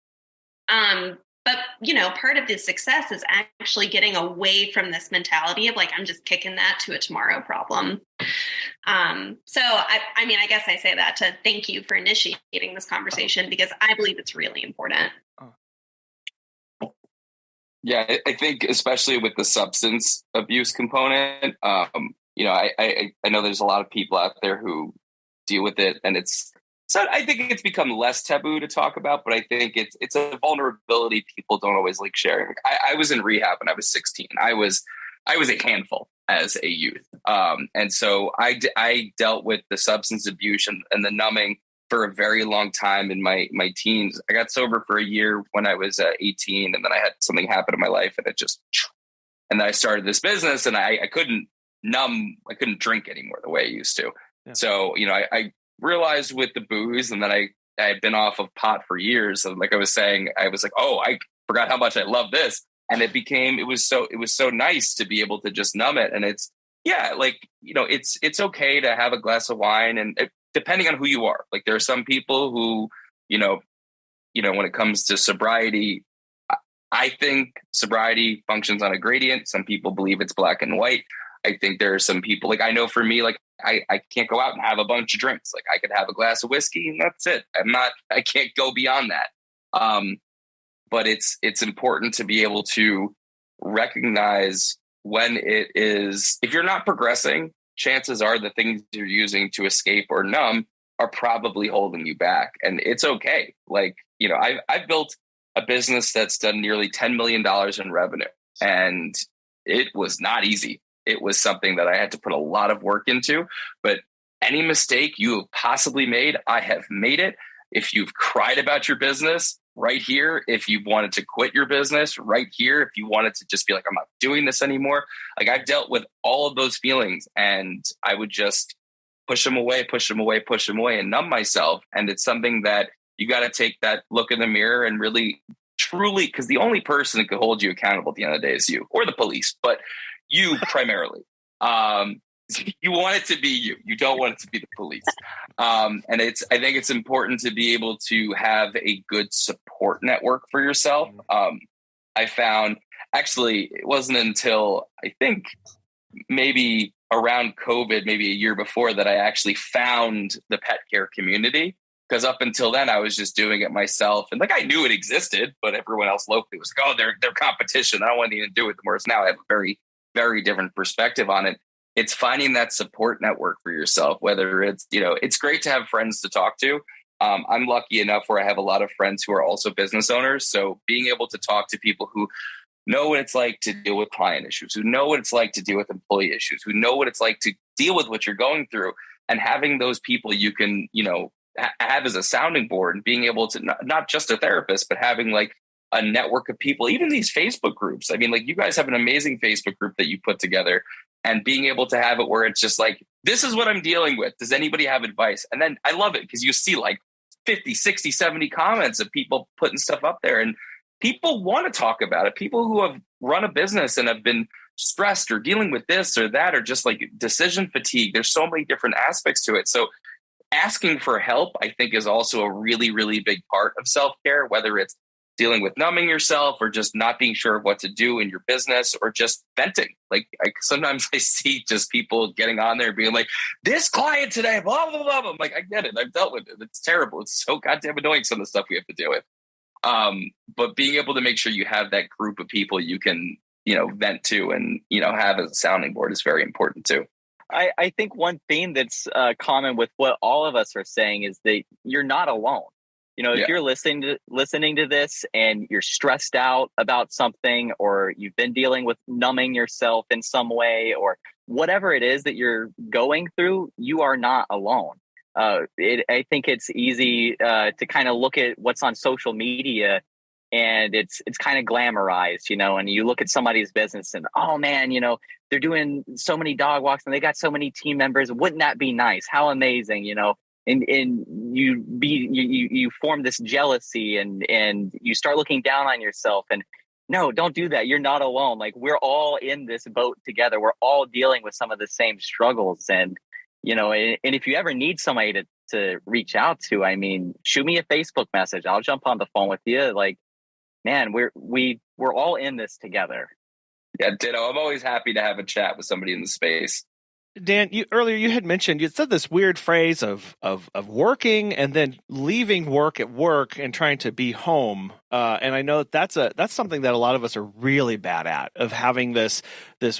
But, you know, part of the success is actually getting away from this mentality of like, I'm just kicking that to a tomorrow problem. So, I mean, I guess I say that to thank you for initiating this conversation, because I believe it's really important.
Yeah, I think especially with the substance abuse component, you know, I know there's a lot of people out there who deal with it, and so I think it's become less taboo to talk about, but I think it's a vulnerability people don't always like sharing. I was in rehab when I was 16. I was a handful as a youth. And so I dealt with the substance abuse and the numbing for a very long time in my teens. I got sober for a year when I was 18, and then I had something happen in my life, and and then I started this business, and I couldn't drink anymore the way I used to. Yeah. So, you know, I realized with the booze, and then I had been off of pot for years. And like I was saying, I was like, oh, I forgot how much I love this. And it was so nice to be able to just numb it. And it's, yeah, like, you know, it's okay to have a glass of wine, and depending on who you are. Like there are some people who, you know, when it comes to sobriety, I think sobriety functions on a gradient. Some people believe it's black and white. I think there are some people, like I know for me, like I can't go out and have a bunch of drinks. Like I could have a glass of whiskey and that's it. I can't go beyond that. But it's important to be able to recognize when it is, if you're not progressing, chances are the things you're using to escape or numb are probably holding you back. And it's okay. Like, you know, I've built a business that's done nearly $10 million in revenue, and it was not easy. It was something that I had to put a lot of work into, but any mistake you have possibly made, I have made it. If you've cried about your business, right here. If you wanted to quit your business, right here. If you wanted to just be like, I'm not doing this anymore. Like I've dealt with all of those feelings, and I would just push them away and numb myself. And it's something that you got to take that look in the mirror and really, truly, because the only person that could hold you accountable at the end of the day is you or the police, but you primarily. You want it to be you. You don't want it to be the police. And I think it's important to be able to have a good support network for yourself. I found, actually, it wasn't until I think maybe around COVID, maybe a year before, that I actually found the pet care community. Because up until then, I was just doing it myself. And like, I knew it existed, but everyone else locally was like, oh, they're competition. I don't want to even do it. Whereas now I have a very, very different perspective on it. It's finding that support network for yourself, whether it's, you know, it's great to have friends to talk to. I'm lucky enough where I have a lot of friends who are also business owners. So being able to talk to people who know what it's like to deal with client issues, who know what it's like to deal with employee issues, who know what it's like to deal with what you're going through, and having those people you can, you know, have as a sounding board, and being able to not just a therapist, but having like a network of people, even these Facebook groups. I mean, like you guys have an amazing Facebook group that you put together, and being able to have it where it's just like, this is what I'm dealing with. Does anybody have advice? And then I love it because you see like 50, 60, 70 comments of people putting stuff up there, and people want to talk about it. People who have run a business and have been stressed or dealing with this or that, or just like decision fatigue. There's so many different aspects to it. So asking for help, I think, is also a really, really big part of self-care, whether it's dealing with numbing yourself or just not being sure of what to do in your business, or just venting. Like sometimes I see just people getting on there being like, this client today, blah, blah, blah. I'm like, I get it. I've dealt with it. It's terrible. It's so goddamn annoying, some of the stuff we have to deal with. But being able to make sure you have that group of people you can vent to and, have a sounding board is very important too.
I think one theme that's common with what all of us are saying is that you're not alone. If you're listening to this and you're stressed out about something, or you've been dealing with numbing yourself in some way, or whatever it is that you're going through, you are not alone. I think it's easy to kind of look at what's on social media, and it's kind of glamorized, and you look at somebody's business and, oh man, they're doing so many dog walks and they got so many team members. Wouldn't that be nice? How amazing, and you form this jealousy and you start looking down on yourself. And no, don't do that. You're not alone. Like, we're all in this boat together. We're all dealing with some of the same struggles. And, and if you ever need somebody to reach out to, shoot me a Facebook message. I'll jump on the phone with you. Like, man, we're all in this together.
Yeah, ditto. I'm always happy to have a chat with somebody in the space.
Dan, earlier you had mentioned, you said this weird phrase of working and then leaving work at work and trying to be home. And I know that's something that a lot of us are really bad at, of having this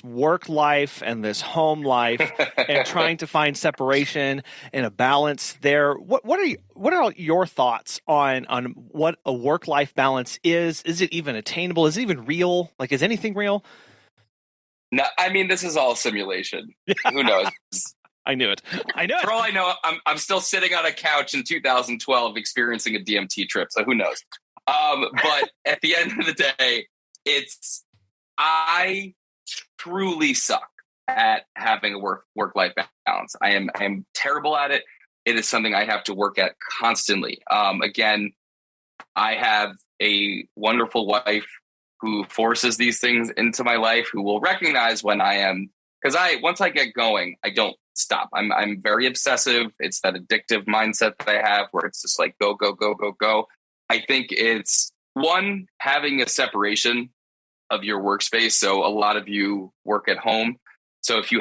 work life and this home life and trying to find separation and a balance there. What are your thoughts on what a work-life balance is? Is it even attainable? Is it even real? Like, is anything real?
No, this is all simulation. Who knows?
I knew it.
For all I know, I'm still sitting on a couch in 2012 experiencing a DMT trip. So who knows? But at the end of the day, I truly suck at having a work-life balance. I am terrible at it. It is something I have to work at constantly. Again, I have a wonderful wife who forces these things into my life, who will recognize when I am, because once I get going, I don't stop. I'm very obsessive. It's that addictive mindset that I have where it's just like, go, go, go, go, go. I think it's one, having a separation of your workspace. So a lot of you work at home. So if you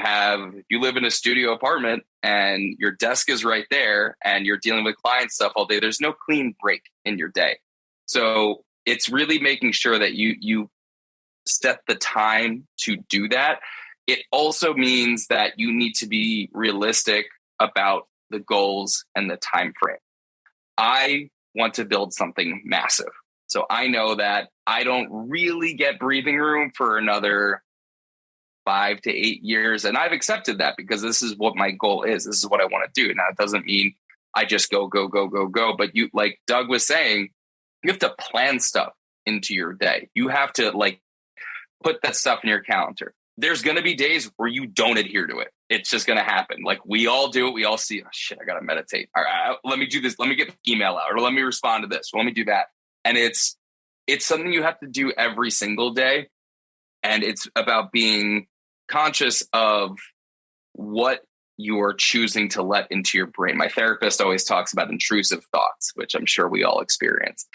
live in a studio apartment and your desk is right there and you're dealing with client stuff all day, there's no clean break in your day. So it's really making sure that you set the time to do that. It also means that you need to be realistic about the goals and the time frame. I want to build something massive. So I know that I don't really get breathing room for another 5 to 8 years. And I've accepted that because this is what my goal is. This is what I want to do. Now, it doesn't mean I just go, go, go, go, go. But you, like Doug was saying, you have to plan stuff into your day. You have to put that stuff in your calendar. There's going to be days where you don't adhere to it. It's just going to happen. Like, we all do it. We all see, oh shit, I got to meditate. All right, let me do this. Let me get the email out, or let me respond to this. Or let me do that. And it's something you have to do every single day. And it's about being conscious of what you're choosing to let into your brain. My therapist always talks about intrusive thoughts, which I'm sure we all experience.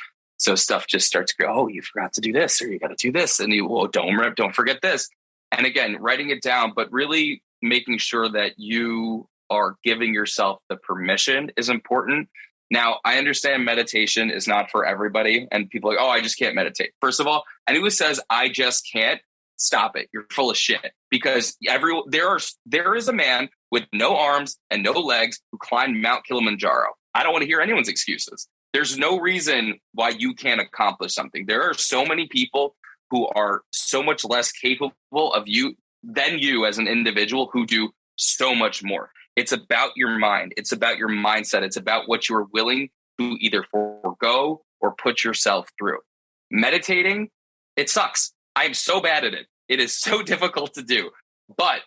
So stuff just starts to go, oh, you forgot to do this, or you got to do this. And don't forget this. And again, writing it down, but really making sure that you are giving yourself the permission is important. Now, I understand meditation is not for everybody. And people are like, oh, I just can't meditate. First of all, anyone who says, I just can't, stop it. You're full of shit. Because there is a man with no arms and no legs who climbed Mount Kilimanjaro. I don't want to hear anyone's excuses. There's no reason why you can't accomplish something. There are so many people who are so much less capable of you than you as an individual who do so much more. It's about your mind. It's about your mindset. It's about what you're willing to either forego or put yourself through. Meditating, it sucks. I'm so bad at it. It is so difficult to do. But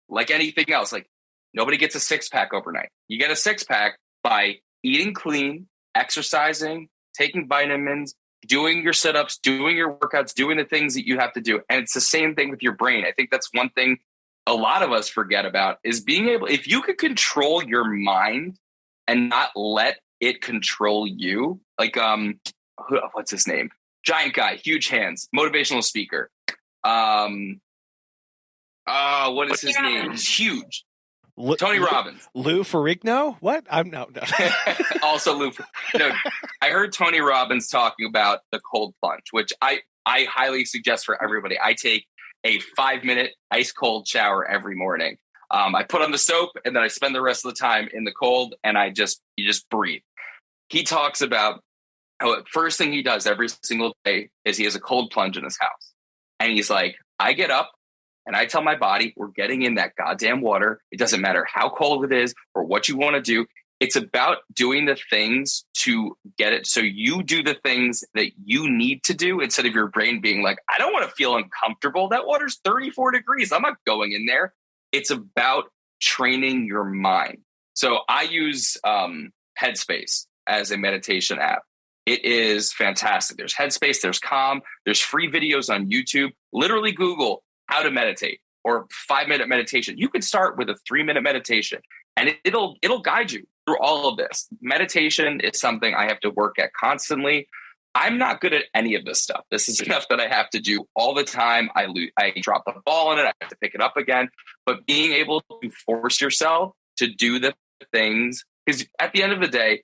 like anything else, like, nobody gets a six-pack overnight. You get a six-pack by eating clean, exercising, taking vitamins, doing your sit-ups, doing your workouts, doing the things that you have to do. And it's the same thing with your brain. I think that's one thing a lot of us forget about, is being able, if you could control your mind and not let it control you, like, what's his name? Giant guy, huge hands, motivational speaker. What is his name? He's huge. Tony Robbins.
Lou Ferrigno? What? I'm no.
Also Lou. No, I heard Tony Robbins talking about the cold plunge, which I highly suggest for everybody. I take a 5-minute ice cold shower every morning. I put on the soap and then I spend the rest of the time in the cold and you just breathe. He talks about how the first thing he does every single day is he has a cold plunge in his house. And he's like, I get up and I tell my body, we're getting in that goddamn water. It doesn't matter how cold it is or what you want to do. It's about doing the things to get it. So you do the things that you need to do instead of your brain being like, I don't want to feel uncomfortable. That water's 34 degrees. I'm not going in there. It's about training your mind. So I use Headspace as a meditation app. It is fantastic. There's Headspace, there's Calm, there's free videos on YouTube. Literally Google how to meditate or 5-minute meditation. You could start with a 3-minute meditation and it'll guide you through all of this. Meditation is something I have to work at constantly. I'm not good at any of this stuff. This is stuff that I have to do all the time. I drop the ball in it. I have to pick it up again. But being able to force yourself to do the things, because at the end of the day,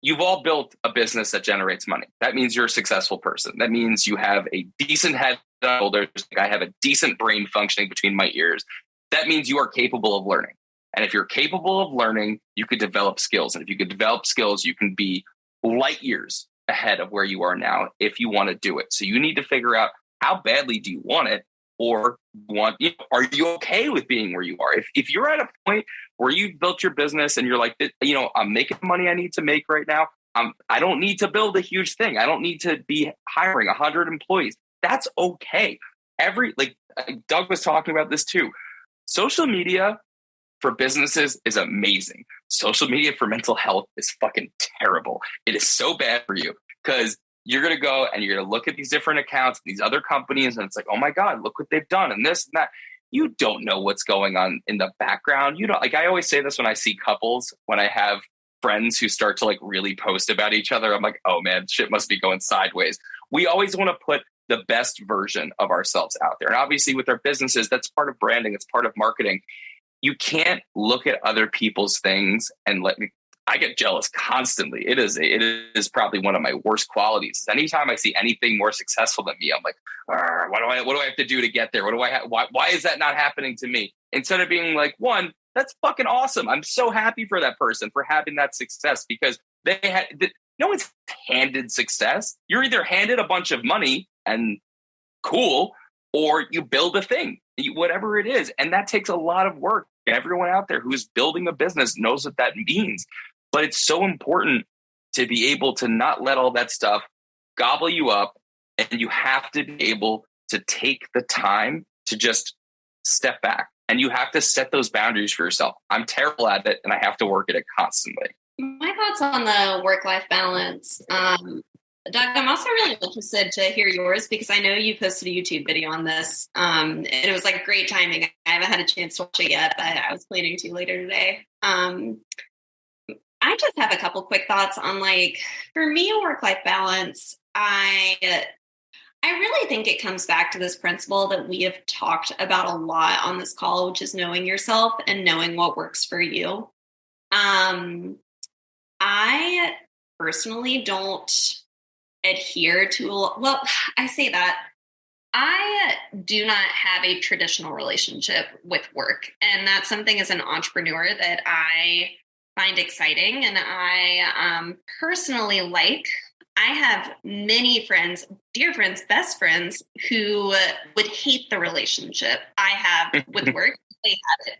you've all built a business that generates money. That means you're a successful person. That means you have a decent head on shoulders. I have a decent brain functioning between my ears. That means you are capable of learning. And if you're capable of learning, you could develop skills. And if you could develop skills, you can be light years ahead of where you are now if you want to do it. So you need to figure out how badly do you want it, or are you okay with being where you are? If you're at a point where you built your business and you're like, I'm making the money I need to make right now. I don't need to build a huge thing. I don't need to be hiring 100 employees. That's okay. Doug was talking about this too. Social media for businesses is amazing. Social media for mental health is fucking terrible. It is so bad for you because you're going to go and you're going to look at these different accounts, these other companies, and it's like, oh my God, look what they've done and this and that. You don't know what's going on in the background. I always say this when I see couples, when I have friends who start to really post about each other, I'm like, oh man, shit must be going sideways. We always want to put the best version of ourselves out there. And obviously with our businesses, that's part of branding. It's part of marketing. You can't look at other people's things and I get jealous constantly. It is probably one of my worst qualities. Anytime I see anything more successful than me, I'm like, what do I have to do to get there? Why is that not happening to me? Instead of being like, one, that's fucking awesome. I'm so happy for that person for having that success because no one's handed success. You're either handed a bunch of money and cool, or you build a thing, whatever it is. And that takes a lot of work. Everyone out there who's building a business knows what that means. But it's so important to be able to not let all that stuff gobble you up. And you have to be able to take the time to just step back. And you have to set those boundaries for yourself. I'm terrible at it and I have to work at it constantly.
My thoughts on the work-life balance. Doug, I'm also really interested to hear yours because I know you posted a YouTube video on this. And it was great timing. I haven't had a chance to watch it yet, but I was planning to later today. I just have a couple quick thoughts on for me, a work-life balance. I really think it comes back to this principle that we have talked about a lot on this call, which is knowing yourself and knowing what works for you. I personally don't adhere to, I say that I do not have a traditional relationship with work. And that's something as an entrepreneur that I find exciting. And I personally I have many friends, dear friends, best friends who would hate the relationship I have with work. They have it.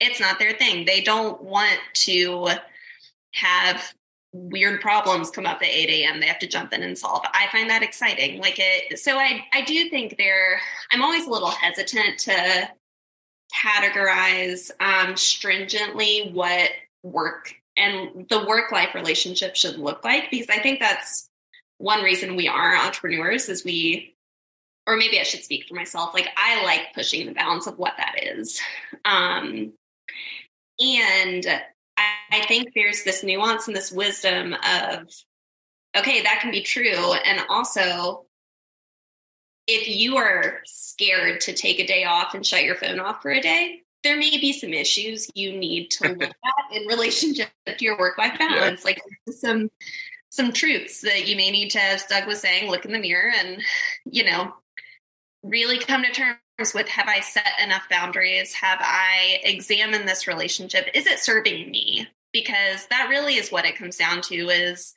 It's not their thing. They don't want to have weird problems come up at 8 a.m. they have to jump in and solve. I find that exciting. So I do think I'm always a little hesitant to categorize stringently what work and the work-life relationship should look like, because I think that's one reason we are entrepreneurs is or maybe I should speak for myself. I like pushing the balance of what that is. And I think there's this nuance and this wisdom of, okay, that can be true. And also, if you are scared to take a day off and shut your phone off for a day, there may be some issues you need to look at in relationship to your work-life balance. Yeah. Some truths that you may need to, as Doug was saying, look in the mirror and, really come to terms with, have I set enough boundaries? Have I examined this relationship? Is it serving me? Because that really is what it comes down to is,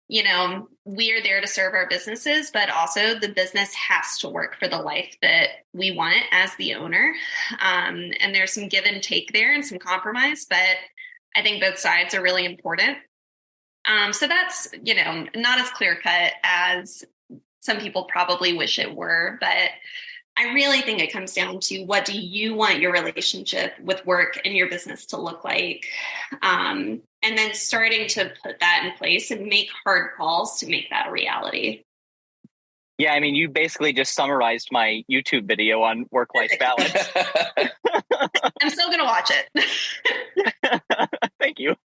we are there to serve our businesses, but also the business has to work for the life that we want as the owner. And there's some give and take there and some compromise, but I think both sides are really important. So that's, not as clear cut as some people probably wish it were, but I really think it comes down to, what do you want your relationship with work and your business to look like? And then starting to put that in place and make hard calls to make that a reality.
Yeah, I mean, you basically just summarized my YouTube video on work-life balance.
I'm still going to watch it.
Thank you.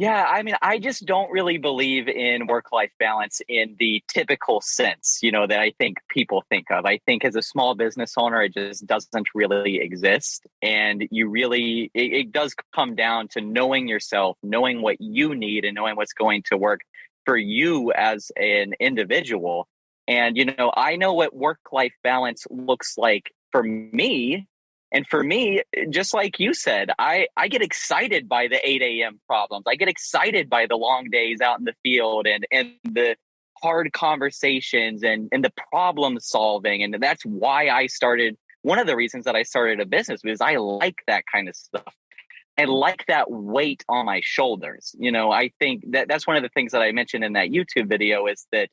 Yeah, I mean, I just don't really believe in work-life balance in the typical sense, that I think people think of. I think as a small business owner, it just doesn't really exist. And it does come down to knowing yourself, knowing what you need, and knowing what's going to work for you as an individual. And, I know what work-life balance looks like for me. And for me, just like you said, I get excited by the 8 a.m. problems. I get excited by the long days out in the field and the hard conversations and the problem solving. And that's why one of the reasons that I started a business, because I like that kind of stuff. I like that weight on my shoulders. I think that's one of the things that I mentioned in that YouTube video is that,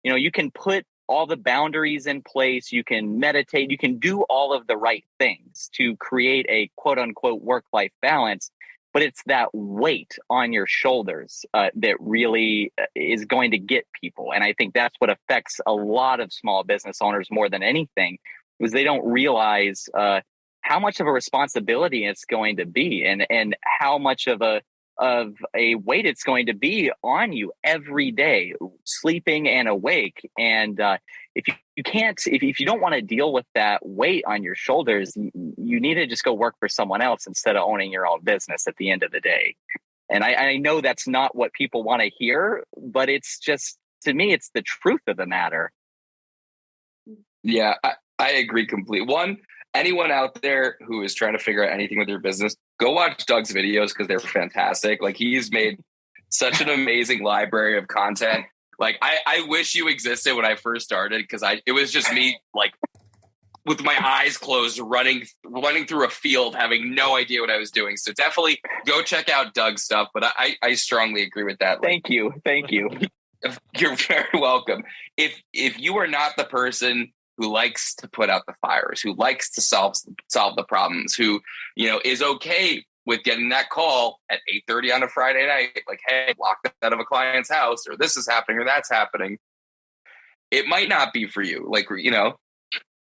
you can put all the boundaries in place, you can meditate, you can do all of the right things to create a quote unquote work-life balance, but it's that weight on your shoulders that really is going to get people. And I think that's what affects a lot of small business owners more than anything, is they don't realize how much of a responsibility it's going to be and how much of a weight it's going to be on you every day, sleeping and awake. And if you don't want to deal with that weight on your shoulders, you need to just go work for someone else instead of owning your own business at the end of the day. And I know that's not what people want to hear, but it's just, to me, it's the truth of the matter.
Yeah, I agree completely. Anyone out there who is trying to figure out anything with your business, go watch Doug's videos because they're fantastic. Like, he's made such an amazing library of content. Like, I wish you existed when I first started, because it was just me, like, with my eyes closed, running through a field, having no idea what I was doing. So definitely go check out Doug's stuff. But I strongly agree with that.
Thank you.
You're very welcome. If you are not the person who likes to put out the fires, who likes to solve the problems, who, is okay with getting that call at 8:30 on a Friday night, like, hey, locked out of a client's house, or this is happening or that's happening, it might not be for you. Like,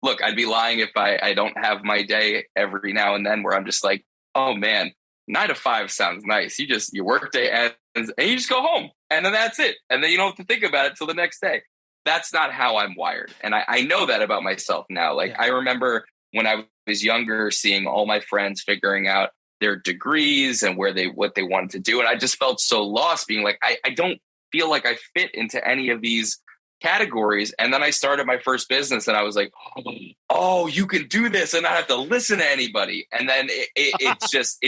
look, I'd be lying if I don't have my day every now and then where I'm just like, oh man, 9 to 5 sounds nice. Your work day ends and you just go home, and then that's it. And then you don't have to think about it till the next day. That's not how I'm wired. And I know that about myself now. Like, I remember when I was younger, seeing all my friends figuring out their degrees and what they wanted to do. And I just felt so lost, being like, I don't feel like I fit into any of these categories. And then I started my first business and I was like, oh, you can do this and not have to listen to anybody. And then it's just,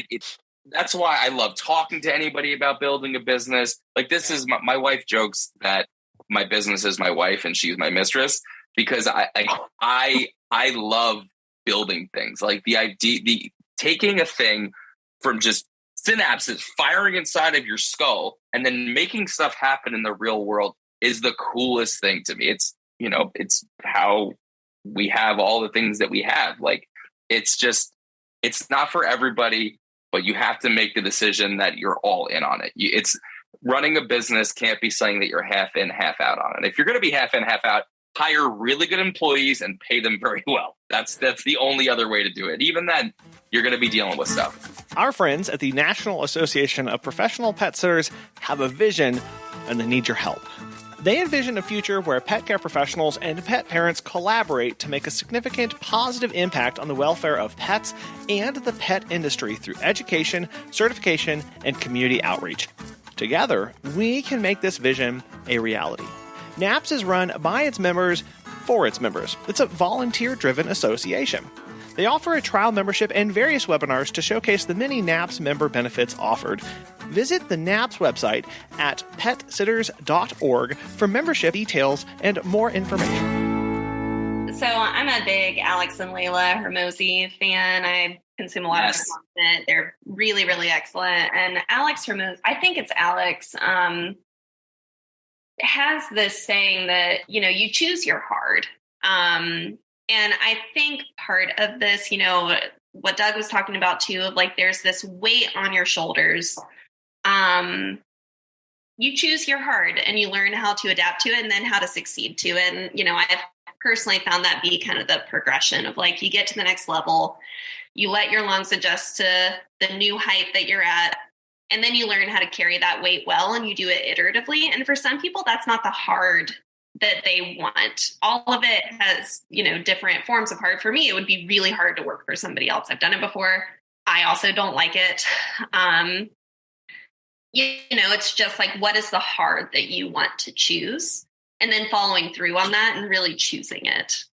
that's why I love talking to anybody about building a business. Like, this is my wife jokes that my business is my wife and she's my mistress, because I love building things. Like, the idea, taking a thing from just synapses firing inside of your skull and then making stuff happen in the real world is the coolest thing to me. It's, it's how we have all the things that we have. Like, it's not for everybody, but you have to make the decision that you're all in on it. Running a business can't be something that you're half in, half out on. And if you're going to be half in, half out, hire really good employees and pay them very well. That's the only other way to do it. Even then, you're going to be dealing with stuff.
Our friends at the National Association of Professional Pet Sitters have a vision, and they need your help. They envision a future where pet care professionals and pet parents collaborate to make a significant positive impact on the welfare of pets and the pet industry through education, certification, and community outreach. Together, we can make this vision a reality. NAPS is run by its members for its members. It's a volunteer-driven association. They offer a trial membership and various webinars to showcase the many NAPS member benefits offered. Visit the NAPS website at petsitters.org for membership details and more information.
So I'm a big Alex and Layla Hermosi fan. I consume a lot of their content. They're really, really excellent. And Alex Hermosi, I think it's Alex, has this saying that, you choose your hard. And I think part of this, what Doug was talking about too, of like, there's this weight on your shoulders. You choose your hard and you learn how to adapt to it and then how to succeed to it. And, I've personally found that be kind of the progression of like, you get to the next level, you let your lungs adjust to the new height that you're at, and then you learn how to carry that weight well, and you do it iteratively. And for some people, that's not the hard that they want. All of it has, different forms of hard. For me, it would be really hard to work for somebody else. I've done it before. I also don't like it. It's just like, what is the hard that you want to choose? And then following through on that and really choosing it.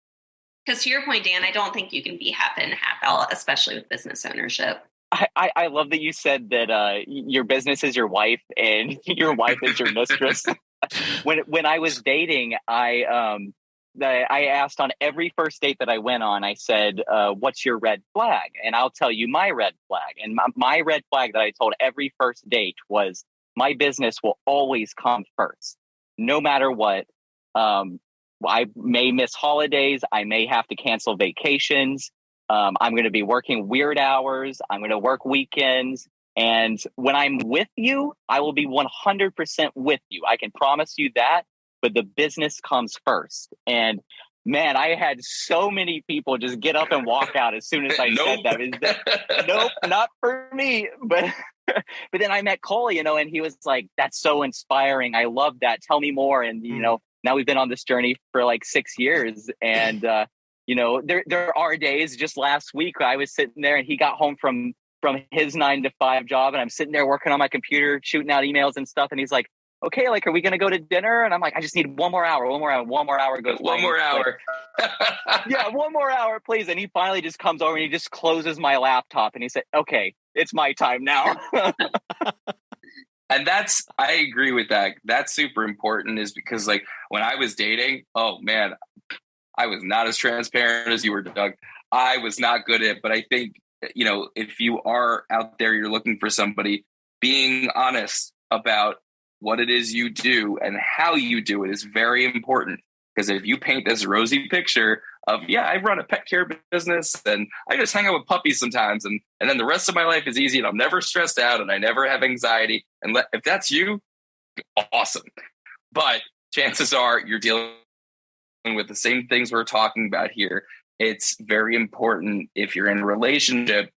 Because to your point, Dan, I don't think you can be half in, half out, especially with business ownership.
I love that you said that your business is your wife and your wife is your mistress. When I was dating, I asked on every first date that I went on, I said, what's your red flag? And I'll tell you my red flag. And my red flag that I told every first date was my business will always come first, no matter what. I may miss holidays. I may have to cancel vacations. I'm going to be working weird hours. I'm going to work weekends. And when I'm with you, I will be 100% with you. I can promise you that. But the business comes first. And man, I had so many people just get up and walk out as soon as I said that. Nope, not for me. But then I met Cole, and he was like, that's so inspiring. I love that. Tell me more. And, now we've been on this journey for like 6 years. And, there are days, just last week, I was sitting there and he got home from his 9 to 5 job. And I'm sitting there working on my computer, shooting out emails and stuff. And he's like, okay, like, are we going to go to dinner? And I'm like, I just need one more hour goes.
One more hour.
Yeah, one more hour, please. And he finally just comes over and he just closes my laptop and he said, okay, it's my time now.
And I agree with that. That's super important, is because like when I was dating, oh man, I was not as transparent as you were, Doug. I was not good at it, but I think, if you are out there, you're looking for somebody, being honest about what it is you do and how you do it is very important. Because if you paint this rosy picture of, yeah, I run a pet care business and I just hang out with puppies sometimes, and then the rest of my life is easy and I'm never stressed out and I never have anxiety. And if that's you, awesome. But chances are you're dealing with the same things we're talking about here. It's very important, if you're in a relationship,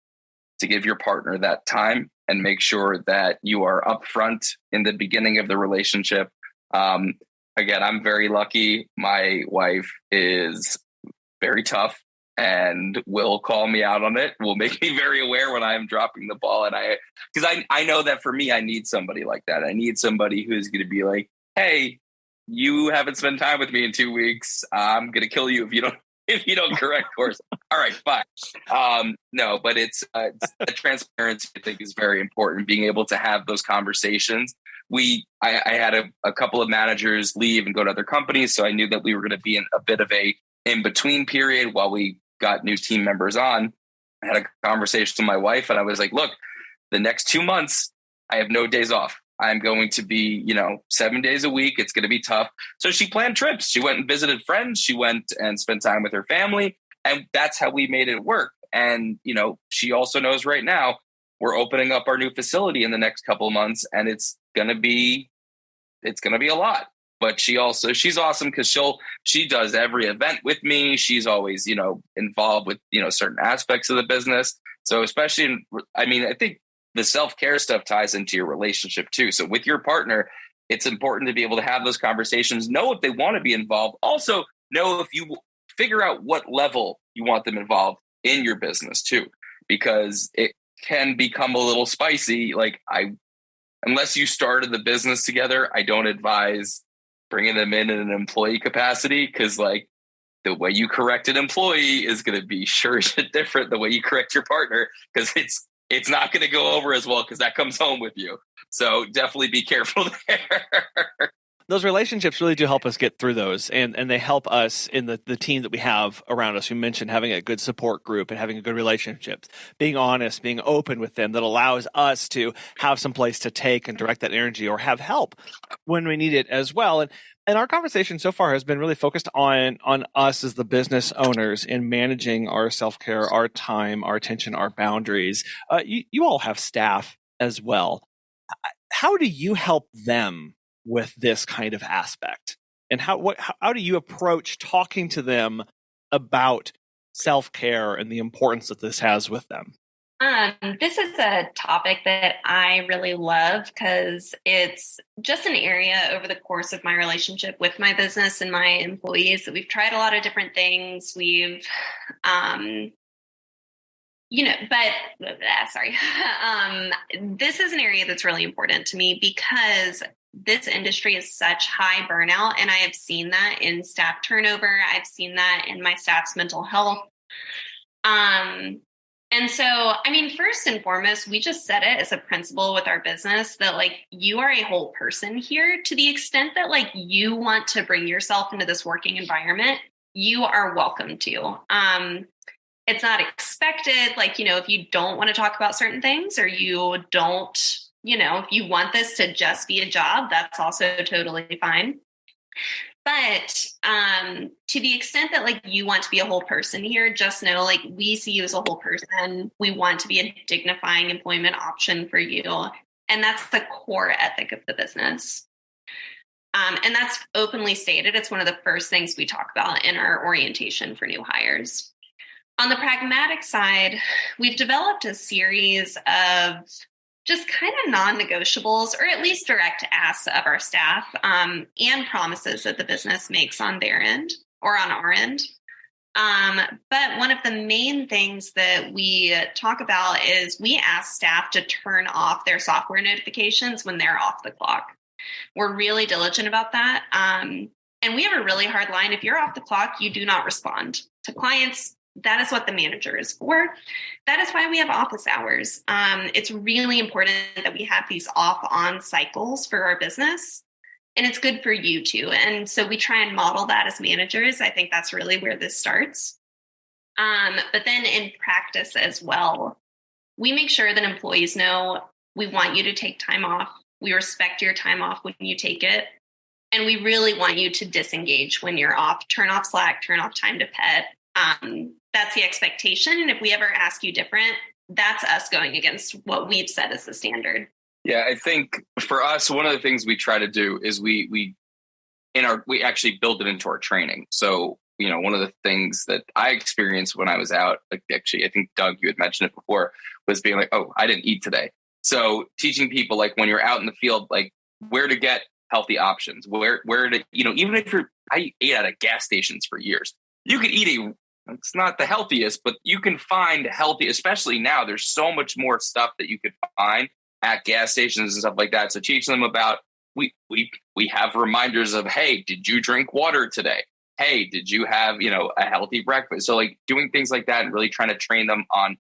to give your partner that time and make sure that you are upfront in the beginning of the relationship. Again, I'm very lucky. My wife is very tough and will call me out on it, will make me very aware when I'm dropping the ball. And because I know that for me, I need somebody like that. I need somebody who's going to be like, hey, you haven't spent time with me in 2 weeks. I'm going to kill you if you don't correct course. All right, fine. No, but it's the transparency, I think, is very important. Being able to have those conversations. I had a couple of managers leave and go to other companies, so I knew that we were going to be in a bit of a in-between period while we got new team members on. I had a conversation with my wife, and I was like, look, the next 2 months, I have no days off. I'm going to be, 7 days a week. It's going to be tough. So she planned trips. She went and visited friends. She went and spent time with her family. And that's how we made it work. And, she also knows right now we're opening up our new facility in the next couple of months, and it's going to be a lot. But she's awesome because she does every event with me. She's always, involved with, certain aspects of the business. So especially I think the self-care stuff ties into your relationship too. So with your partner, it's important to be able to have those conversations, know if they want to be involved. Also know if you figure out what level you want them involved in your business too, because it can become a little spicy. Like unless you started the business together, I don't advise bringing them in an employee capacity. Cause like the way you correct an employee is going to be sure as shit different the way you correct your partner, because it's not going to go over as well because that comes home with you. So definitely be careful there.
Those relationships really do help us get through those, and they help us in the team that we have around us. You mentioned having a good support group and having a good relationship, being honest, being open with them, that allows us to have some place to take and direct that energy or have help when we need it as well. And our conversation so far has been really focused on us as the business owners in managing our self-care, our time, our attention, our boundaries. You all have staff as well. How do you help them with this kind of aspect? And how do you approach talking to them about self-care and the importance that this has with them?
This is a topic that I really love because it's just an area over the course of my relationship with my business and my employees that we've tried a lot of different things. We've, this is an area that's really important to me because this industry is such high burnout, and I have seen that in staff turnover. I've seen that in my staff's mental health. And so, I mean, first and foremost, we just set it as a principle with our business that you are a whole person here. To the extent that you want to bring yourself into this working environment, you are welcome to. It's not expected, if you don't want to talk about certain things or you don't, if you want this to just be a job, that's also totally fine. But to the extent that you want to be a whole person here, just know we see you as a whole person. We want to be a dignifying employment option for you. And that's the core ethic of the business. And that's openly stated. It's one of the first things we talk about in our orientation for new hires. On the pragmatic side, we've developed a series of just kind of non-negotiables, or at least direct asks of our staff, and promises that the business makes on their end or on our end. But one of the main things that we talk about is we ask staff to turn off their software notifications when they're off the clock. We're really diligent about that. And we have a really hard line. If you're off the clock, you do not respond to clients. That is what the manager is for. That is why we have office hours. It's really important that we have these off-on cycles for our business, and it's good for you too. And so we try and model that as managers. I think that's really where this starts. But then in practice as well, we make sure that employees know we want you to take time off. We respect your time off when you take it. And we really want you to disengage when you're off. Turn off Slack, turn off time to pet. That's the expectation. And if we ever ask you different, that's us going against what we've set as the standard.
Yeah, I think for us, one of the things we try to do is we actually build it into our training. So, one of the things that I experienced when I was out, I think Doug, you had mentioned it before, was being like, oh, I didn't eat today. So teaching people when you're out in the field, where to get healthy options, where to, even if I ate at gas stations for years, you could eat it's not the healthiest, but you can find healthy, especially now. There's so much more stuff that you could find at gas stations and stuff like that. So teach them about, we have reminders of, hey, did you drink water today? Hey, did you have, a healthy breakfast? So doing things like that and really trying to train them on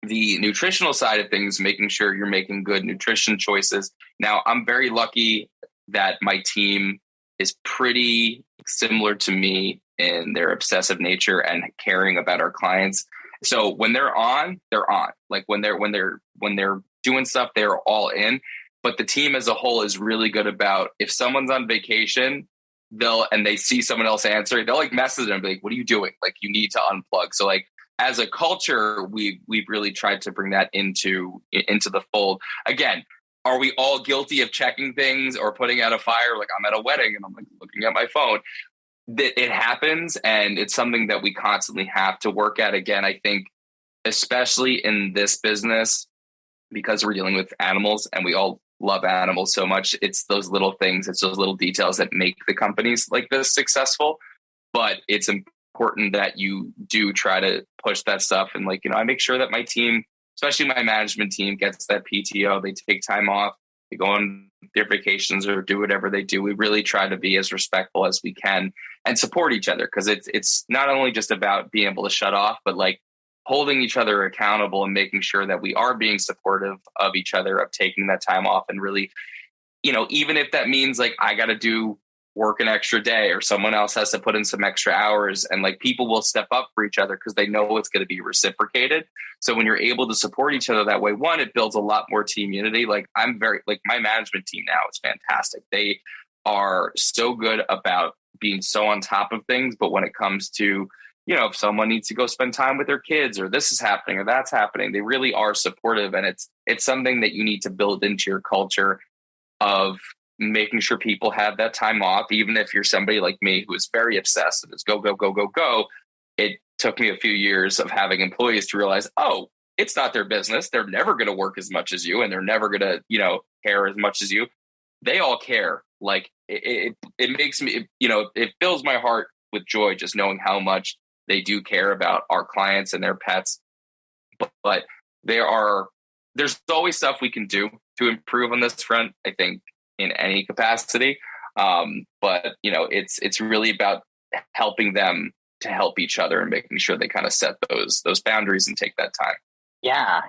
the nutritional side of things, making sure you're making good nutrition choices. Now, I'm very lucky that my team is pretty similar to me in their obsessive nature and caring about our clients. So when they're on, they're on. When they're doing stuff, they're all in. But the team as a whole is really good about, if someone's on vacation, they see someone else answering, they'll message them and be like, what are you doing? You need to unplug. So as a culture, we've really tried to bring that into the fold. Again, are we all guilty of checking things or putting out a fire? I'm at a wedding and I'm looking at my phone. It happens, and it's something that we constantly have to work at. Again, I think, especially in this business, because we're dealing with animals and we all love animals so much, it's those little things, it's those little details that make the companies like this successful. But it's important that you do try to push that stuff. And I make sure that my team, especially my management team, gets that PTO. They take time off, they go on their vacations or do whatever they do. We really try to be as respectful as we can. and support each other. Cause it's not only just about being able to shut off, but like holding each other accountable and making sure that we are being supportive of each other, of taking that time off. And really, even if that means like, I got to do work an extra day or someone else has to put in some extra hours, and like people will step up for each other because they know it's going to be reciprocated. So when you're able to support each other that way, one, it builds a lot more team unity. Like my management team now is fantastic. They are so good about being so on top of things. But when it comes to, if someone needs to go spend time with their kids, or this is happening or that's happening, they really are supportive. And it's something that you need to build into your culture of making sure people have that time off. Even if you're somebody like me who is very obsessed and is go, go, go, go, go. It took me a few years of having employees to realize, oh, it's not their business. They're never going to work as much as you, and they're never going to, care as much as you. They all care. Like it makes me, it fills my heart with joy just knowing how much they do care about our clients and their pets. But there's always stuff we can do to improve on this front, I think, in any capacity. But it's really about helping them to help each other and making sure they kind of set those boundaries and take that time.
Yeah.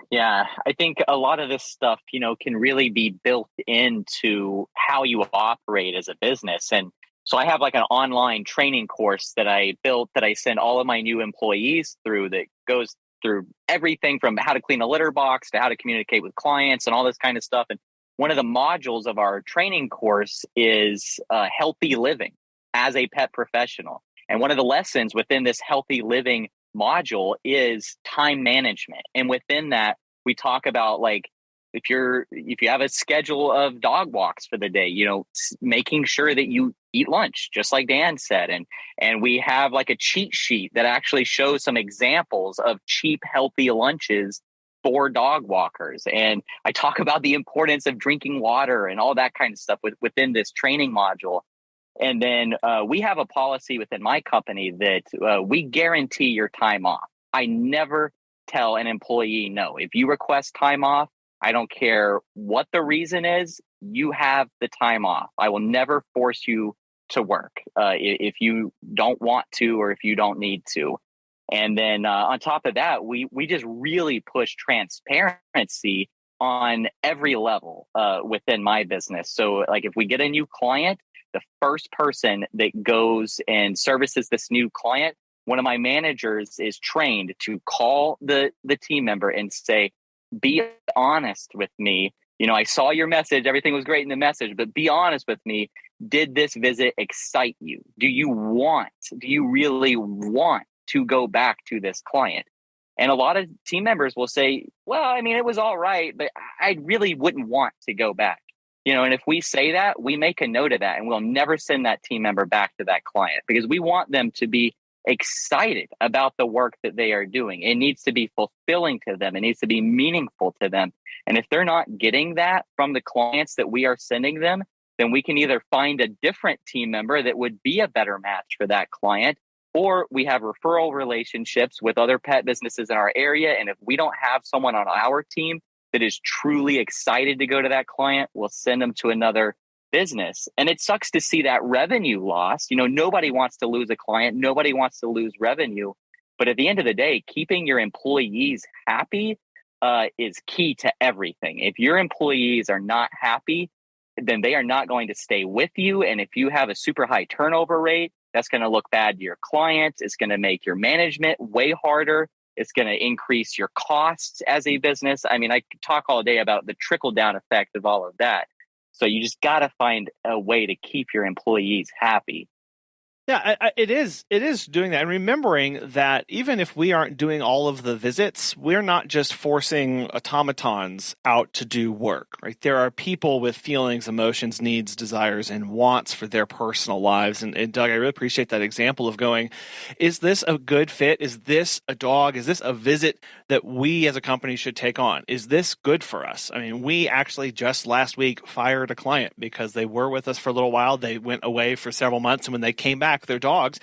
I think a lot of this stuff, can really be built into how you operate as a business. And so I have like an online training course that I built that I send all of my new employees through, that goes through everything from how to clean a litter box to how to communicate with clients and all this kind of stuff. And one of the modules of our training course is healthy living as a pet professional. And one of the lessons within this healthy living module is time management. And within that, we talk about like, if you have a schedule of dog walks for the day, making sure that you eat lunch, just like Dan said. And we have like a cheat sheet that actually shows some examples of cheap, healthy lunches for dog walkers. And I talk about the importance of drinking water and all that kind of stuff within this training module. And then we have a policy within my company that we guarantee your time off. I never tell an employee no. If you request time off, I don't care what the reason is, you have the time off. I will never force you to work if you don't want to or if you don't need to. And then on top of that, we just really push transparency on every level within my business. So like if we get a new client, the first person that goes and services this new client, one of my managers is trained to call the team member and say, be honest with me. I saw your message. Everything was great in the message, but be honest with me. Did this visit excite you? Do you really want to go back to this client? And a lot of team members will say, well, it was all right, but I really wouldn't want to go back. And if we say that, we make a note of that, and we'll never send that team member back to that client because we want them to be excited about the work that they are doing. It needs to be fulfilling to them. It needs to be meaningful to them. And if they're not getting that from the clients that we are sending them, then we can either find a different team member that would be a better match for that client, or we have referral relationships with other pet businesses in our area. And if we don't have someone on our team that is truly excited to go to that client, we'll send them to another business. And it sucks to see that revenue lost. Nobody wants to lose a client. Nobody wants to lose revenue. But at the end of the day, keeping your employees happy is key to everything. If your employees are not happy, then they are not going to stay with you. And if you have a super high turnover rate, that's going to look bad to your clients. It's going to make your management way harder. It's going to increase your costs as a business. I could talk all day about the trickle down effect of all of that. So you just got to find a way to keep your employees happy.
Yeah, it is doing that. And remembering that even if we aren't doing all of the visits, we're not just forcing automatons out to do work, right? There are people with feelings, emotions, needs, desires, and wants for their personal lives. And Doug, I really appreciate that example of going, is this a good fit? Is this a dog? Is this a visit that we as a company should take on? Is this good for us? We actually just last week fired a client because they were with us for a little while. They went away for several months. And when they came back, their dogs,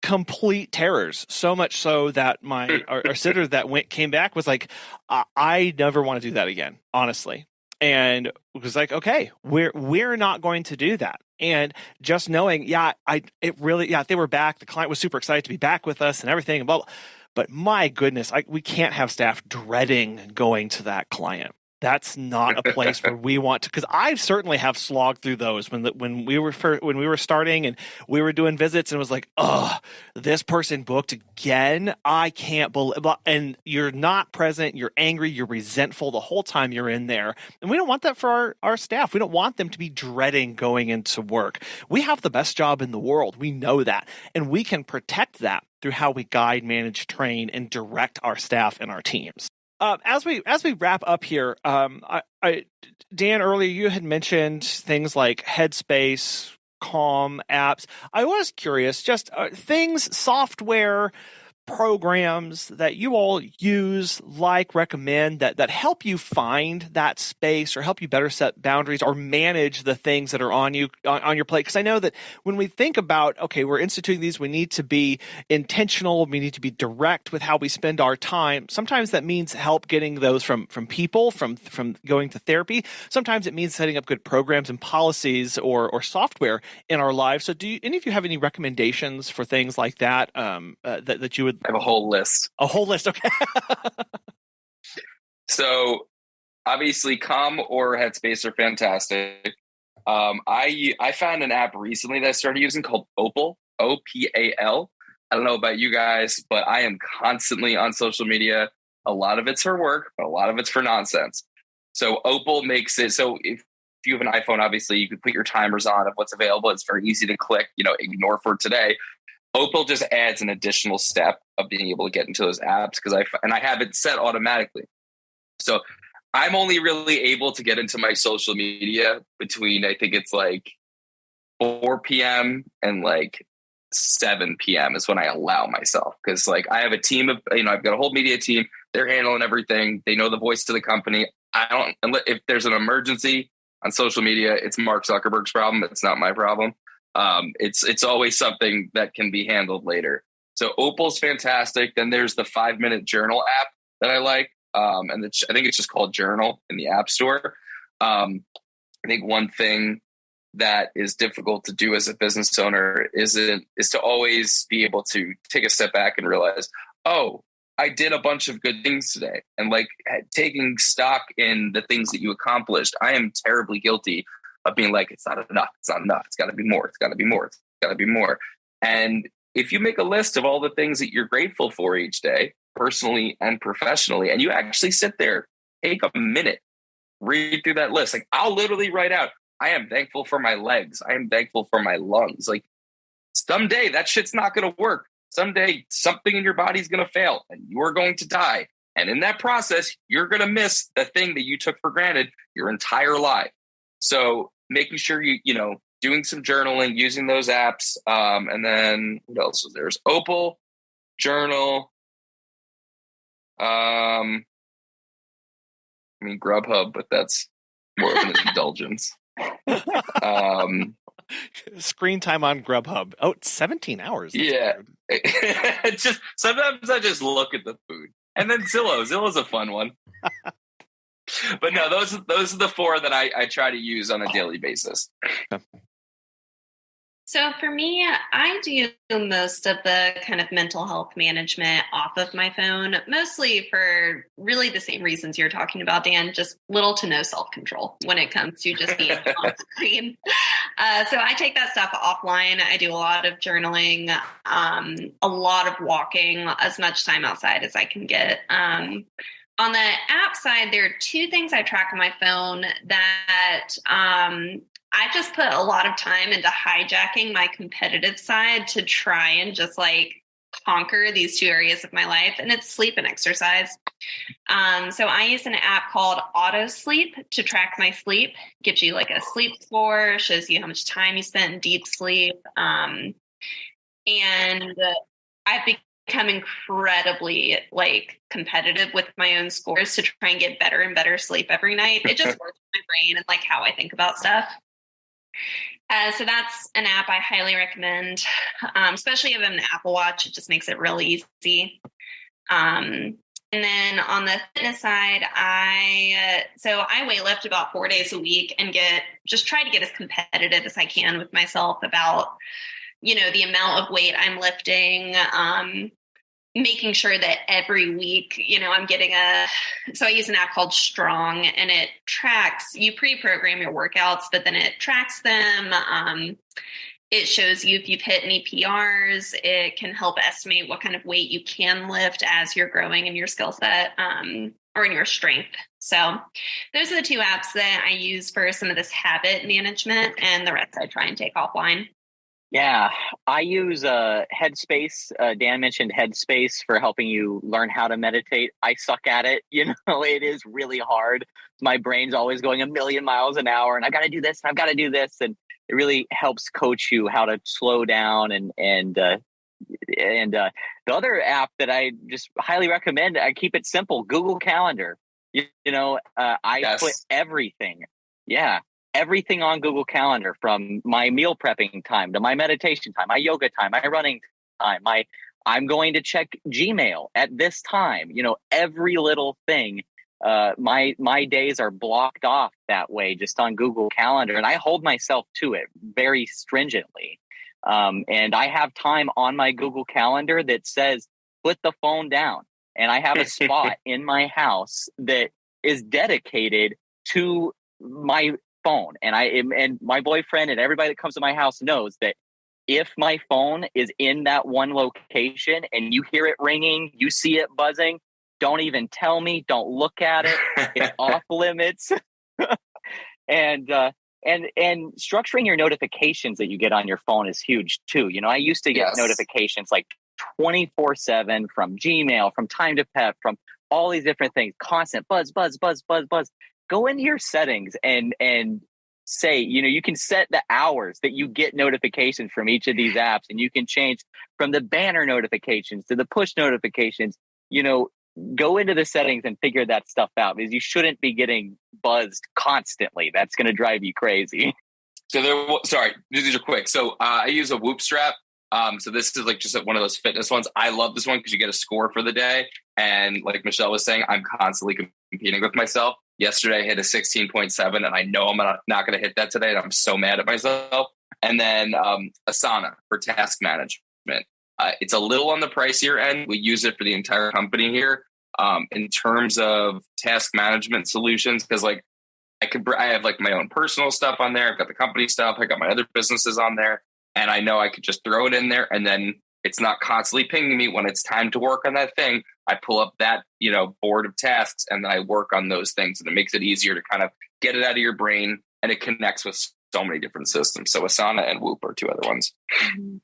complete terrors. So much so that our sitter that came back was like, I never want to do that again, honestly. And it was like, okay, we're not going to do that. And just knowing, they were back. The client was super excited to be back with us and everything. But my goodness, we can't have staff dreading going to that client. That's not a place where we want to, because I certainly have slogged through those when we were starting and we were doing visits, and it was like, oh, this person booked again. I can't believe, and you're not present. You're angry. You're resentful the whole time you're in there, and we don't want that for our staff. We don't want them to be dreading going into work. We have the best job in the world. We know that, and we can protect that through how we guide, manage, train, and direct our staff and our teams. As we wrap up here, Dan, earlier you had mentioned things like Headspace, Calm apps. I was curious, just things, software, programs that you all use, recommend that help you find that space or help you better set boundaries or manage the things that are on your plate. Because I know that when we think about, okay, we're instituting these, we need to be intentional, we need to be direct with how we spend our time. Sometimes that means help getting those from people, from going to therapy. Sometimes it means setting up good programs and policies or software in our lives. So do any of you have any recommendations for things like that that you would?
I have a whole list.
A whole list, okay.
So obviously Calm or Headspace are fantastic. I found an app recently that I started using called Opal, OPAL. I don't know about you guys, but I am constantly on social media. A lot of it's for work, but a lot of it's for nonsense. So Opal makes it so if you have an iPhone, obviously you can put your timers on of what's available. It's very easy to click, ignore for today. Opal just adds an additional step of being able to get into those apps because I have it set automatically. So I'm only really able to get into my social media between, I think it's like 4 p.m. and like 7 p.m. is when I allow myself. Because like I have a team of, I've got a whole media team. They're handling everything. They know the voice of the company. If there's an emergency on social media, it's Mark Zuckerberg's problem. It's not my problem. It's always something that can be handled later. So Opal's fantastic. Then there's the 5-minute journal app that I like. And I think it's just called Journal in the App Store. I think one thing that is difficult to do as a business owner is to always be able to take a step back and realize, oh, I did a bunch of good things today. And like taking stock in the things that you accomplished. I am terribly guilty of being like, it's not enough. It's not enough. It's got to be more. It's got to be more. It's got to be more. And if you make a list of all the things that you're grateful for each day, personally and professionally, and you actually sit there, take a minute, read through that list. Like I'll literally write out, I am thankful for my legs. I am thankful for my lungs. Like someday that shit's not going to work. Someday something in your body's going to fail and you're going to die. And in that process, you're going to miss the thing that you took for granted your entire life. So making sure doing some journaling, using those apps. And then what else was there? There's Opal, Journal. Grubhub, but that's more of an indulgence.
Screen time on Grubhub. Oh, 17 hours. That's
yeah. Just sometimes I just look at the food. And then Zillow. Zillow's a fun one. But no, those are the 4 that I try to use on a daily basis.
So for me, I do most of the kind of mental health management off of my phone, mostly for really the same reasons you're talking about, Dan, just little to no self-control when it comes to just being on screen. So I take that stuff offline. I do a lot of journaling, a lot of walking, as much time outside as I can get. On the app side, there are 2 things I track on my phone that I just put a lot of time into hijacking my competitive side to try and just like conquer these 2 areas of my life. And it's sleep and exercise. So I use an app called Auto Sleep to track my sleep. Gives you like a sleep score, shows you how much time you spent in deep sleep. And I've become incredibly like competitive with my own scores to try and get better and better sleep every night. It just works with my brain and like how I think about stuff. So that's an app I highly recommend, especially if you have an Apple Watch. It just makes it really easy. And then on the fitness side, I weightlift about 4 days a week and try to get as competitive as I can with myself about, the amount of weight I'm lifting, making sure that every week, I'm getting so I use an app called Strong, and it tracks, you pre-program your workouts, but then it tracks them. It shows you if you've hit any PRs. It can help estimate what kind of weight you can lift as you're growing in your skill set or in your strength. So those are the two apps that I use for some of this habit management, and the rest I try and take offline.
Yeah, I use Headspace. Dan mentioned Headspace for helping you learn how to meditate. I suck at it. It is really hard. My brain's always going a million miles an hour, and I've got to do this, and I've got to do this. And it really helps coach you how to slow down. And the other app that I just highly recommend, I keep it simple, Google Calendar. I put everything. Yeah. Everything on Google Calendar, from my meal prepping time to my meditation time, my yoga time, my running time, I'm going to check Gmail at this time. Every little thing. My days are blocked off that way, just on Google Calendar, and I hold myself to it very stringently. And I have time on my Google Calendar that says put the phone down, and I have a spot in my house that is dedicated to my phone. And my boyfriend and everybody that comes to my house knows that if my phone is in that one location and you hear it ringing, you see it buzzing, don't even tell me, don't look at it. It's off limits. And structuring your notifications that you get on your phone is huge too. I used to get notifications like 24/7 from Gmail, from Time to Pep, from all these different things, constant buzz, buzz, buzz, buzz, buzz. Go into your settings and say, you can set the hours that you get notifications from each of these apps, and you can change from the banner notifications to the push notifications. Go into the settings and figure that stuff out, because you shouldn't be getting buzzed constantly. That's going to drive you crazy.
So these are quick. So I use a Whoop strap. So this is like just one of those fitness ones. I love this one because you get a score for the day. And like Michelle was saying, I'm constantly competing with myself. Yesterday I hit a 16.7, and I know I'm not going to hit that today. And I'm so mad at myself. And then Asana for task management. It's a little on the pricier end. We use it for the entire company here in terms of task management solutions, because I have like my own personal stuff on there. I've got the company stuff. I got my other businesses on there, and I know I could just throw it in there, and then it's not constantly pinging me when it's time to work on that thing. I pull up that, board of tasks, and then I work on those things, and it makes it easier to kind of get it out of your brain, and it connects with so many different systems. So Asana and Whoop are two other ones.
Mm-hmm.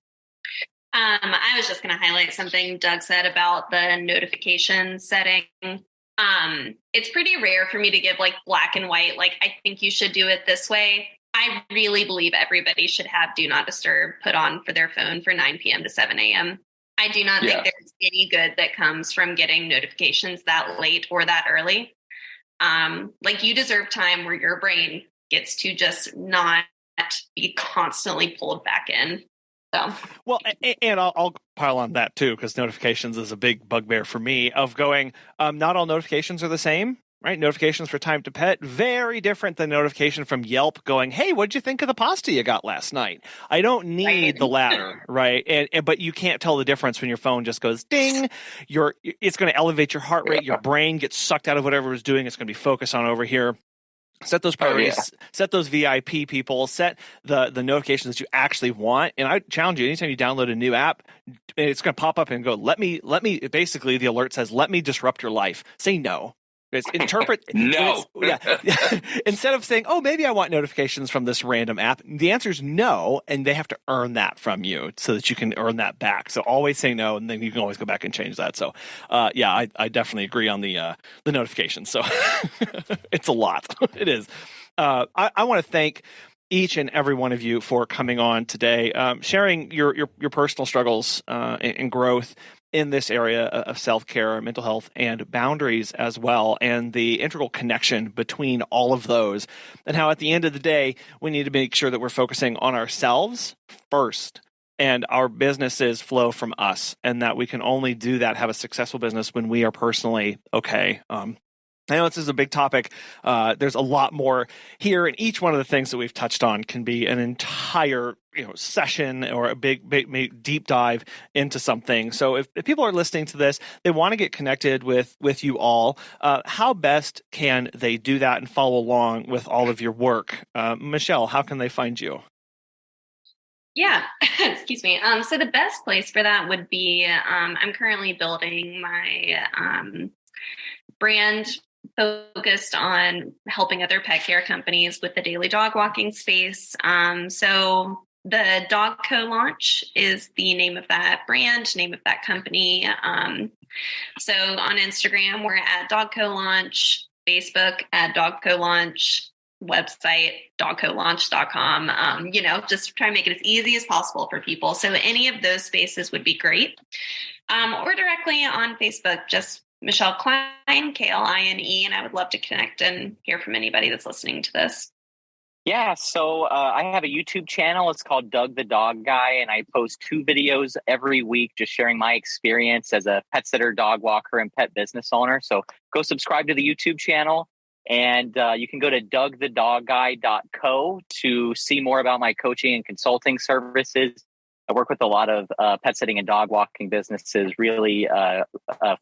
I was just going to highlight something Doug said about the notification setting. It's pretty rare for me to give like black and white, like, I think you should do it this way. I really believe everybody should have Do Not Disturb put on for their phone for 9 p.m. to 7 a.m. I do not think there's any good that comes from getting notifications that late or that early. You deserve time where your brain gets to just not be constantly pulled back in. So.
Well, and I'll pile on that too, because notifications is a big bugbear for me of going, not all notifications are the same, right? Notifications for Time to Pet, very different than notification from Yelp going, hey, what'd you think of the pasta you got last night? I don't need the latter, right? But you can't tell the difference when your phone just goes ding. It's going to elevate your heart rate. Your brain gets sucked out of whatever it's doing. It's going to be focused on over here. Set those priorities, set those VIP people, set the notifications that you actually want. And I challenge you, anytime you download a new app, it's going to pop up and go, let me, basically the alert says, let me disrupt your life. Say no. It's interpret
no.
Instead of saying, oh, maybe I want notifications from this random app, the answer is no, and they have to earn that from you so that you can earn that back. So always say no, and then you can always go back and change that. So I definitely agree on the notifications. So it's a lot. It is. I want to thank each and every one of you for coming on today, sharing your personal struggles and growth in this area of self-care, mental health, and boundaries as well, and the integral connection between all of those, and how at the end of the day, we need to make sure that we're focusing on ourselves first and our businesses flow from us, and that we can only do that, have a successful business when we are personally okay. I know this is a big topic. There's a lot more here, and each one of the things that we've touched on can be an entire session or a big deep dive into something. So if people are listening to this, they want to get connected with you all. How best can they do that and follow along with all of your work? Michelle, how can they find you?
Yeah, excuse me. So the best place for that would be, I'm currently building my brand focused on helping other pet care companies with the daily dog walking space. So the DogCo Launch is the name of that brand, name of that company. So on Instagram, we're at DogCo Launch, Facebook at DogCo Launch, website dogcolaunch.com. Just try and make it as easy as possible for people. So any of those spaces would be great. Or directly on Facebook, just Michelle Kline, Kline, and I would love to connect and hear from anybody that's listening to this.
Yeah, so I have a YouTube channel. It's called Doug the Dog Guy, and I post 2 videos every week just sharing my experience as a pet sitter, dog walker, and pet business owner. So go subscribe to the YouTube channel, and you can go to dougthedogguy.co to see more about my coaching and consulting services. I work with a lot of pet sitting and dog walking businesses, really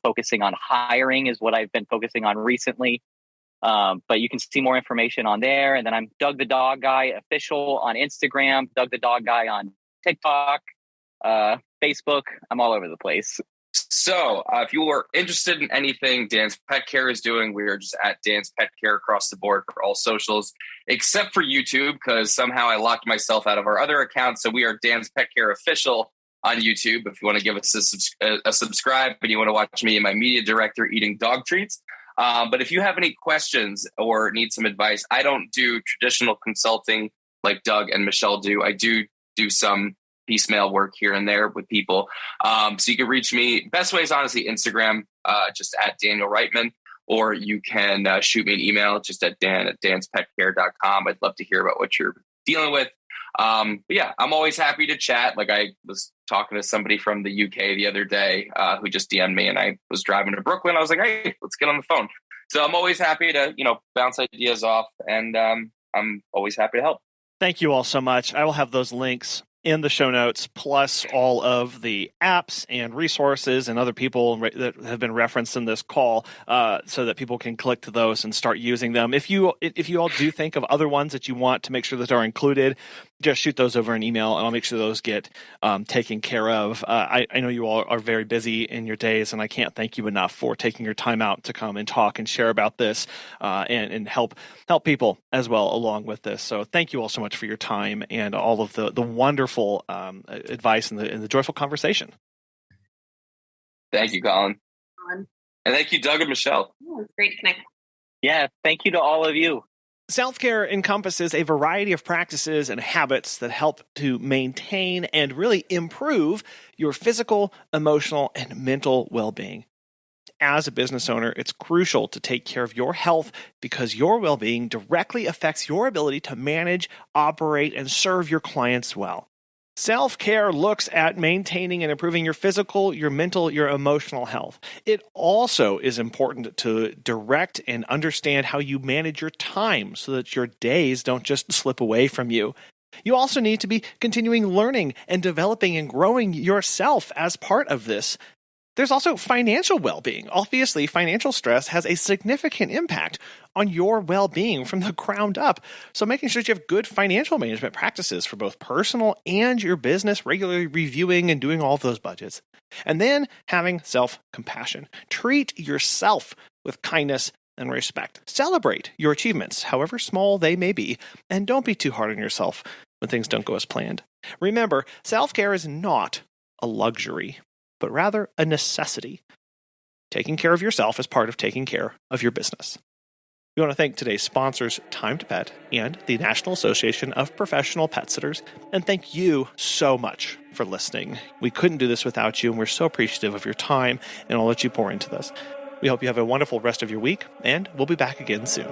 focusing on hiring is what I've been focusing on recently. But you can see more information on there. And then I'm Doug the Dog Guy official on Instagram, Doug the Dog Guy on TikTok, Facebook. I'm all over the place.
So if you are interested in anything Dan's Pet Care is doing, we are just at Dan's Pet Care across the board for all socials, except for YouTube, because somehow I locked myself out of our other accounts. So we are Dan's Pet Care Official on YouTube. If you want to give us a subscribe and you want to watch me and my media director eating dog treats. But if you have any questions or need some advice, I don't do traditional consulting like Doug and Michelle do. I do some piecemeal work here and there with people. So you can reach me. Best way is honestly Instagram, just at Daniel Reitman, or you can shoot me an email just at dan@danspetcare.com. I'd love to hear about what you're dealing with. But yeah, I'm always happy to chat. Like I was talking to somebody from the UK the other day who just DM'd me, and I was driving to Brooklyn. I was like, hey, let's get on the phone. So I'm always happy to, bounce ideas off, and I'm always happy to help.
Thank you all so much. I will have those links in the show notes, plus all of the apps and resources and other people that have been referenced in this call, so that people can click to those and start using them. If you all do think of other ones that you want to make sure that are included, just shoot those over an email, and I'll make sure those get taken care of. I know you all are very busy in your days, and I can't thank you enough for taking your time out to come and talk and share about this, and help people as well along with this. So thank you all so much for your time and all of the wonderful advice and the joyful conversation.
Thank you, Colin. And thank you, Doug and Michelle.
Oh, it's great to connect.
Yeah, thank you to all of you.
Self-care encompasses a variety of practices and habits that help to maintain and really improve your physical, emotional, and mental well-being. As a business owner, it's crucial to take care of your health because your well-being directly affects your ability to manage, operate, and serve your clients well. Self-care looks at maintaining and improving your physical, your mental, your emotional health. It also is important to direct and understand how you manage your time so that your days don't just slip away from you. You also need to be continuing learning and developing and growing yourself as part of this. There's also financial well-being. Obviously, financial stress has a significant impact on your well-being from the ground up. So making sure that you have good financial management practices for both personal and your business, regularly reviewing and doing all of those budgets. And then having self-compassion. Treat yourself with kindness and respect. Celebrate your achievements, however small they may be, and don't be too hard on yourself when things don't go as planned. Remember, self-care is not a luxury, but rather a necessity. Taking care of yourself is part of taking care of your business. We want to thank today's sponsors, Time to Pet and the National Association of Professional Pet Sitters, and thank you so much for listening. We couldn't do this without you, and we're so appreciative of your time and all that you pour into this. We hope you have a wonderful rest of your week, and we'll be back again soon.